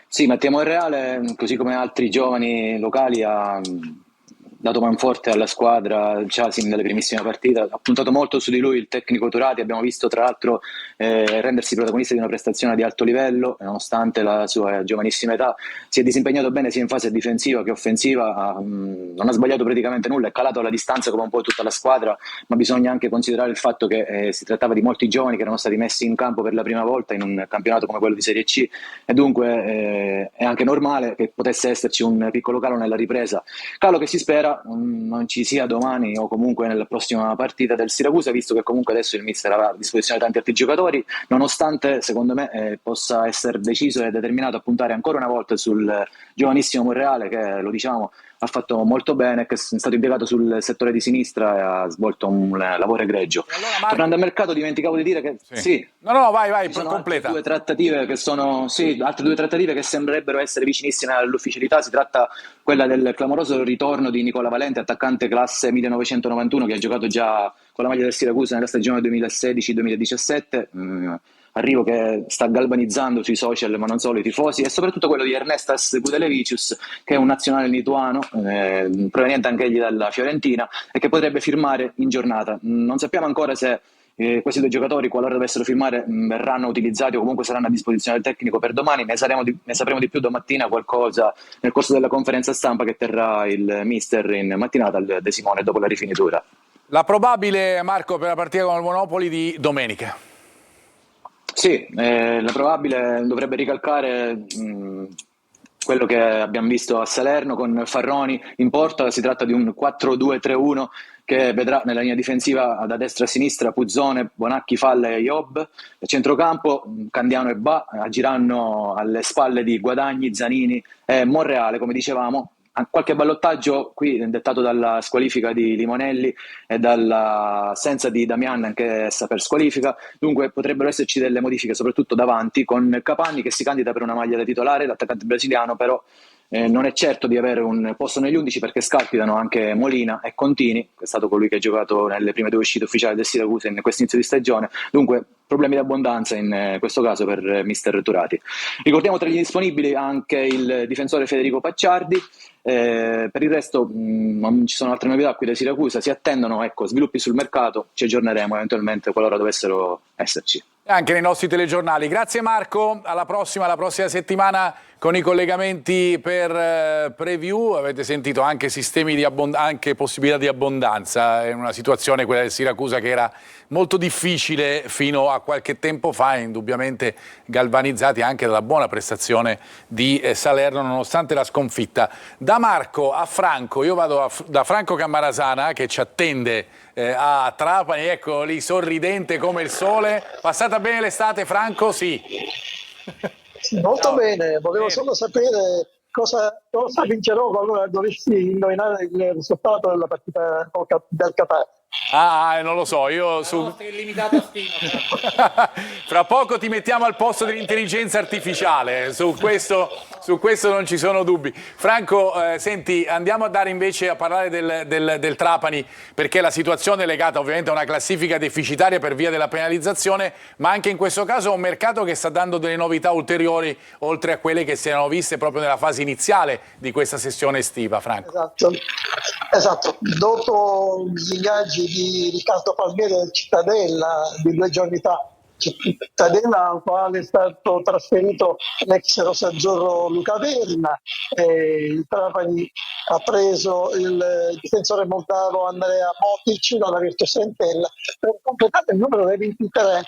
Sì, Mattia Monreale, così come altri giovani locali, ha dato manforte alla squadra già sin dalle primissime partite, ha puntato molto su di lui il tecnico Turati, abbiamo visto tra l'altro rendersi protagonista di una prestazione di alto livello, nonostante la sua giovanissima età, si è disimpegnato bene sia in fase difensiva che offensiva, non ha sbagliato praticamente nulla, è calato alla distanza come un po' tutta la squadra, ma bisogna anche considerare il fatto che si trattava di molti giovani che erano stati messi in campo per la prima volta in un campionato come quello di Serie C, e dunque è anche normale che potesse esserci un piccolo calo nella ripresa, calo che si spera non ci sia domani o comunque nella prossima partita del Siracusa, visto che comunque adesso il mister avrà a disposizione tanti altri giocatori, nonostante secondo me possa essere deciso e determinato a puntare ancora una volta sul giovanissimo Monreale, che lo diciamo ha fatto molto bene, che è stato impiegato sul settore di sinistra e ha svolto un lavoro egregio. Allora, Marco... Tornando al mercato, dimenticavo di dire che sì. No, vai, Altre completa. due trattative che altre due trattative che sembrerebbero essere vicinissime all'ufficialità. Si tratta quella del clamoroso ritorno di Nicola Valente, attaccante classe 1991, che ha giocato già con la maglia del Siracusa nella stagione 2016-2017. Arrivo che sta galvanizzando sui social, ma non solo, i tifosi, e soprattutto quello di Ernestas Gudelevicius, che è un nazionale lituano, proveniente anche egli dalla Fiorentina, e che potrebbe firmare in giornata. Non sappiamo ancora se questi due giocatori, qualora dovessero firmare, verranno utilizzati o comunque saranno a disposizione del tecnico per domani. Ne sapremo di più domattina qualcosa nel corso della conferenza stampa che terrà il mister in mattinata al De Simone dopo la rifinitura. La probabile, Marco, per la partita con il Monopoli di domenica? Sì, la probabile dovrebbe ricalcare quello che abbiamo visto a Salerno con Farroni in porta. Si tratta di un 4-2-3-1 che vedrà nella linea difensiva da destra a sinistra Puzzone, Bonacchi, Falle e Iob. A centrocampo Candiano e Ba agiranno alle spalle di Guadagni, Zanini e Monreale, come dicevamo. Qualche ballottaggio qui dettato dalla squalifica di Limonelli e dall'assenza di Damian, anche essa per squalifica, dunque potrebbero esserci delle modifiche soprattutto davanti, con Capanni che si candida per una maglia da titolare, l'attaccante brasiliano però non è certo di avere un posto negli 11 perché scalpitano anche Molina e Contini, che è stato colui che ha giocato nelle prime due uscite ufficiali del Siracusa in questo inizio di stagione, dunque problemi di abbondanza in questo caso per mister Turati. Ricordiamo tra gli disponibili anche il difensore Federico Pacciardi. Per il resto non ci sono altre novità qui da Siracusa, si attendono sviluppi sul mercato, ci aggiorneremo eventualmente qualora dovessero esserci. Anche nei nostri telegiornali. Grazie Marco, alla prossima settimana con i collegamenti per preview. Avete sentito anche sistemi di anche possibilità di abbondanza in una situazione, quella del Siracusa, che era molto difficile fino a qualche tempo fa, indubbiamente galvanizzati anche dalla buona prestazione di Salerno nonostante la sconfitta. Da Marco a Franco, io vado da Franco Cammarasana che ci attende a Trapani, ecco lì sorridente come il sole. Passata bene l'estate, Franco? Sì. Molto bene, volevo solo sapere cosa vincerò qualora dovessi indovinare il risultato della partita del Qatar. Non lo so, io sei limitato a stima. Fra poco ti mettiamo al posto dell'intelligenza artificiale, su questo non ci sono dubbi. Franco, senti, andiamo a dare invece a parlare del Trapani, perché la situazione è legata ovviamente a una classifica deficitaria per via della penalizzazione, ma anche in questo caso a un mercato che sta dando delle novità ulteriori oltre a quelle che si erano viste proprio nella fase iniziale di questa sessione estiva, Franco. Esatto. Dopo gli ingaggi di Riccardo Palmieri del Cittadella di 2 giorni fa, Cittadella al quale è stato trasferito l'ex rosazzurro Luca Verna, il Trapani ha preso il difensore moldavo Andrea Motic dalla Virtus Entella. Per completare il numero dei 23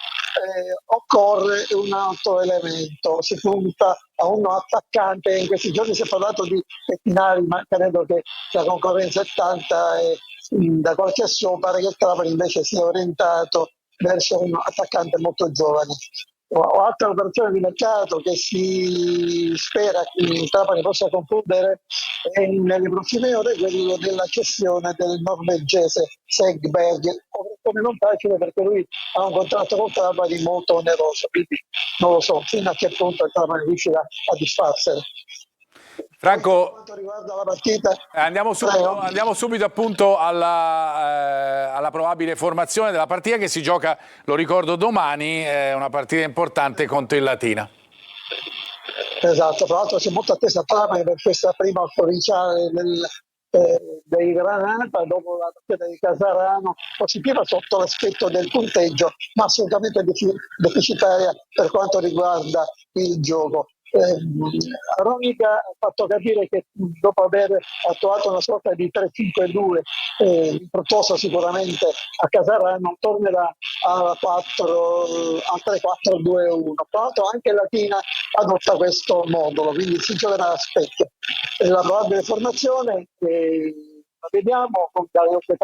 occorre un altro elemento, si punta a uno attaccante. In questi giorni si è parlato di Pettinari, ma credo che la concorrenza è tanta e da qualche anno pare che il Trapani invece sia orientato verso un attaccante molto giovane. Altra operazione di mercato che si spera che il Trapani possa concludere nelle prossime ore, quello della cessione del norvegese Segberg, come non facile perché lui ha un contratto con il Trapani molto oneroso, quindi non lo so fino a che punto il Trapani riuscirà a disfarsene. Franco, per quanto riguarda la partita, andiamo subito appunto alla probabile formazione della partita che si gioca, lo ricordo, domani, è una partita importante contro il Latina. Esatto, tra l'altro si è molto attesa a Trapani per questa prima provinciale dei Granata dopo la partita di Casarano, positiva sotto l'aspetto del punteggio, ma assolutamente deficitaria per quanto riguarda il gioco. Ronica ha fatto capire che dopo aver attuato una sorta di 3-5-2 fruttuoso sicuramente a Casarano, tornerà a 3-4-2-1. Tra l'altro anche Latina adotta questo modulo, quindi si giocherà a specchio. La probabile formazione la vediamo con Galeotti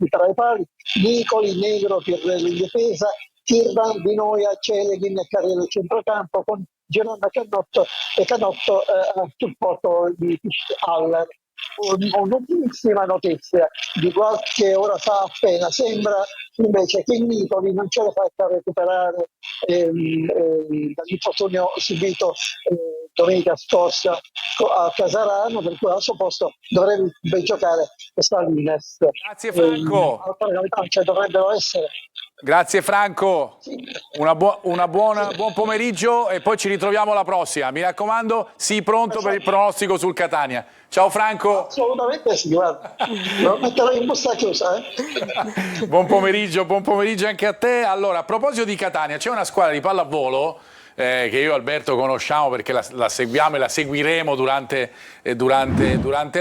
tra i pali, Nicoli, Negro, Pirrelli in difesa, Tirban, Di Noia, Celeghin e Carriello al centrocampo, con Gerardo Canotto a supporto di Haller. Un'ultimissima notizia di qualche ora fa appena, sembra invece che Nicoli non ce la faccia recuperare dall'infortunio subito domenica scorsa a Casarano, per cui al suo posto dovrebbe giocare Salines. Grazie Franco. Dovrebbero essere. Grazie Franco, buon pomeriggio e poi ci ritroviamo la prossima. Mi raccomando, sii pronto per il pronostico sul Catania. Ciao Franco. Assolutamente sì, guarda, lo metterò in busta chiusa. Buon pomeriggio anche a te. Allora, a proposito di Catania, c'è una squadra di pallavolo che io e Alberto conosciamo perché la seguiamo e la seguiremo durante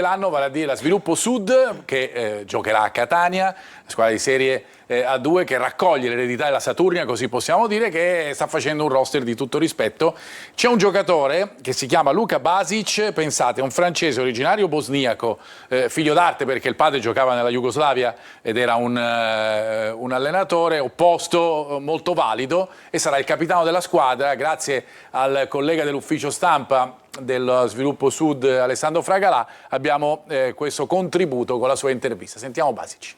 l'anno, vale a dire la Sviluppo Sud che giocherà a Catania, la squadra di serie A2 che raccoglie l'eredità della Saturnia, così possiamo dire, che sta facendo un roster di tutto rispetto. C'è un giocatore che si chiama Luka Basic, pensate, un francese originario bosniaco, figlio d'arte perché il padre giocava nella Jugoslavia ed era un allenatore opposto molto valido e sarà il capitano della squadra. Grazie al collega dell'ufficio stampa dello Sviluppo Sud Alessandro Fragalà abbiamo questo contributo con la sua intervista. Sentiamo Basic.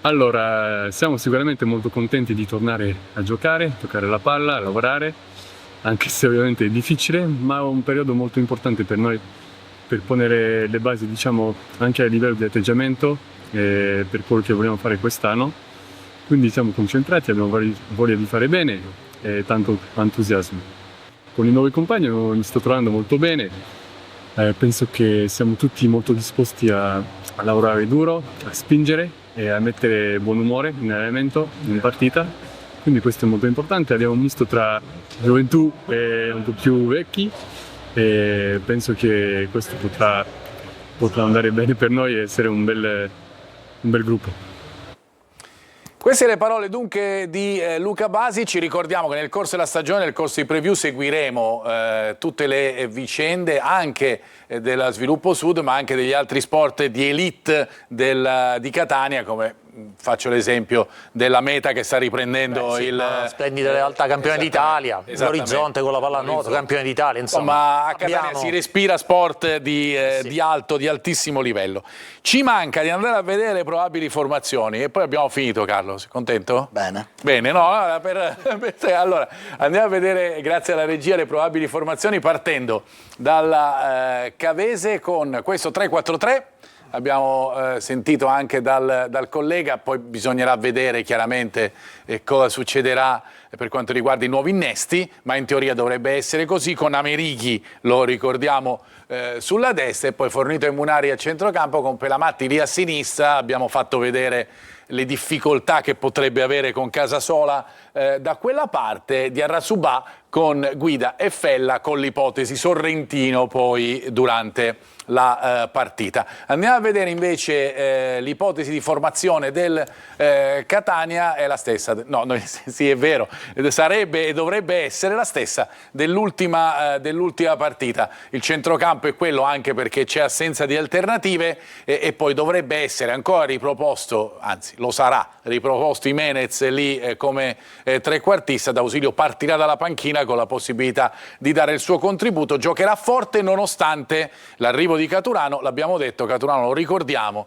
Allora, siamo sicuramente molto contenti di tornare a giocare la palla, a lavorare, anche se ovviamente è difficile, ma è un periodo molto importante per noi per ponere le basi, diciamo, anche a livello di atteggiamento per quello che vogliamo fare quest'anno. Quindi siamo concentrati, abbiamo voglia di fare bene e tanto entusiasmo. Con i nuovi compagni mi sto trovando molto bene, penso che siamo tutti molto disposti a lavorare duro, a spingere e a mettere buon umore in allenamento, in partita, quindi questo è molto importante. Abbiamo un misto tra gioventù e un po' più vecchi e penso che questo potrà andare bene per noi e essere un bel gruppo. Queste le parole dunque di Luka Basic. Ci ricordiamo che nel corso della stagione, nel corso di preview, seguiremo tutte le vicende anche della Sviluppo Sud, ma anche degli altri sport di elite di Catania, come faccio l'esempio della Meta che sta riprendendo splendida realtà, campione d'Italia, l'orizzonte con la pallanuoto, campione d'Italia, insomma a Catania si respira sport di altissimo livello. Ci manca di andare a vedere le probabili formazioni e poi abbiamo finito. Carlo, sei contento? Bene, no, allora andiamo a vedere, grazie alla regia, le probabili formazioni partendo dalla Cavese con questo 3-4-3. Abbiamo sentito anche dal collega, poi bisognerà vedere chiaramente cosa succederà per quanto riguarda i nuovi innesti, ma in teoria dovrebbe essere così, con Amerighi, lo ricordiamo, sulla destra e poi Fornito e Munari a centrocampo con Pelamatti lì a sinistra. Abbiamo fatto vedere le difficoltà che potrebbe avere con Casasola da quella parte, di Arrasubà con Guida e Fella, con l'ipotesi Sorrentino poi durante la partita. Andiamo a vedere invece l'ipotesi di formazione del Catania, è la stessa, sì è vero, sarebbe e dovrebbe essere la stessa dell'ultima partita. Il centrocampo è quello anche perché c'è assenza di alternative e poi dovrebbe essere ancora riproposto, anzi lo sarà riproposto Jimenez lì come trequartista. D'Ausilio partirà dalla panchina con la possibilità di dare il suo contributo, giocherà forte nonostante l'arrivo di Caturano. L'abbiamo detto, Caturano lo ricordiamo,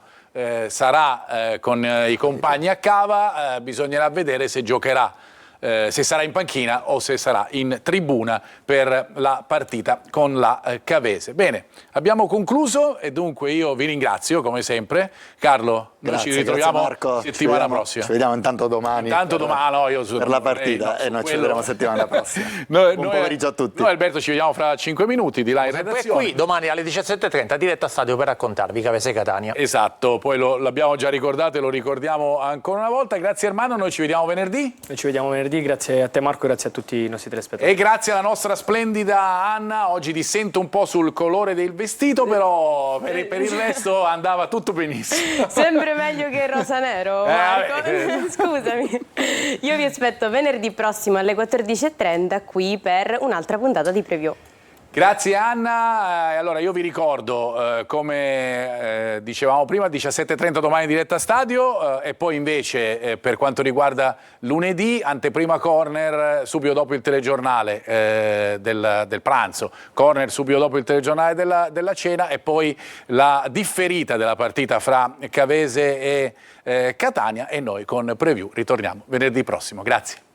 sarà con i compagni a cava, bisognerà vedere se giocherà se sarà in panchina o se sarà in tribuna per la partita con la Cavese. Bene, abbiamo concluso e dunque io vi ringrazio come sempre. Carlo, noi ci ritroviamo Marco. settimana prossima. Ci vediamo intanto domani. Intanto domani, no, io per la partita e noi ci vedremo settimana prossima. Buon pomeriggio a tutti. Noi Alberto ci vediamo fra 5 minuti di là in redazione. E qui domani alle 17:30 diretta a stadio per raccontarvi Cavese Catania. Esatto, poi l'abbiamo già ricordato e lo ricordiamo ancora una volta. Grazie Armando, noi ci vediamo venerdì. Noi ci vediamo venerdì, grazie a te Marco e grazie a tutti i nostri telespettatori. E grazie alla nostra splendida Anna, oggi dissento un po' sul colore del vestito, però per il resto andava tutto benissimo. Sempre meglio che il rosa nero, Marco. Scusami. Io vi aspetto venerdì prossimo alle 14:30 qui per un'altra puntata di Preview. Grazie Anna, allora io vi ricordo come dicevamo prima 17:30 domani diretta a stadio e poi invece per quanto riguarda lunedì anteprima corner subito dopo il telegiornale del pranzo, corner subito dopo il telegiornale della cena e poi la differita della partita fra Cavese e Catania e noi con Preview ritorniamo venerdì prossimo, grazie.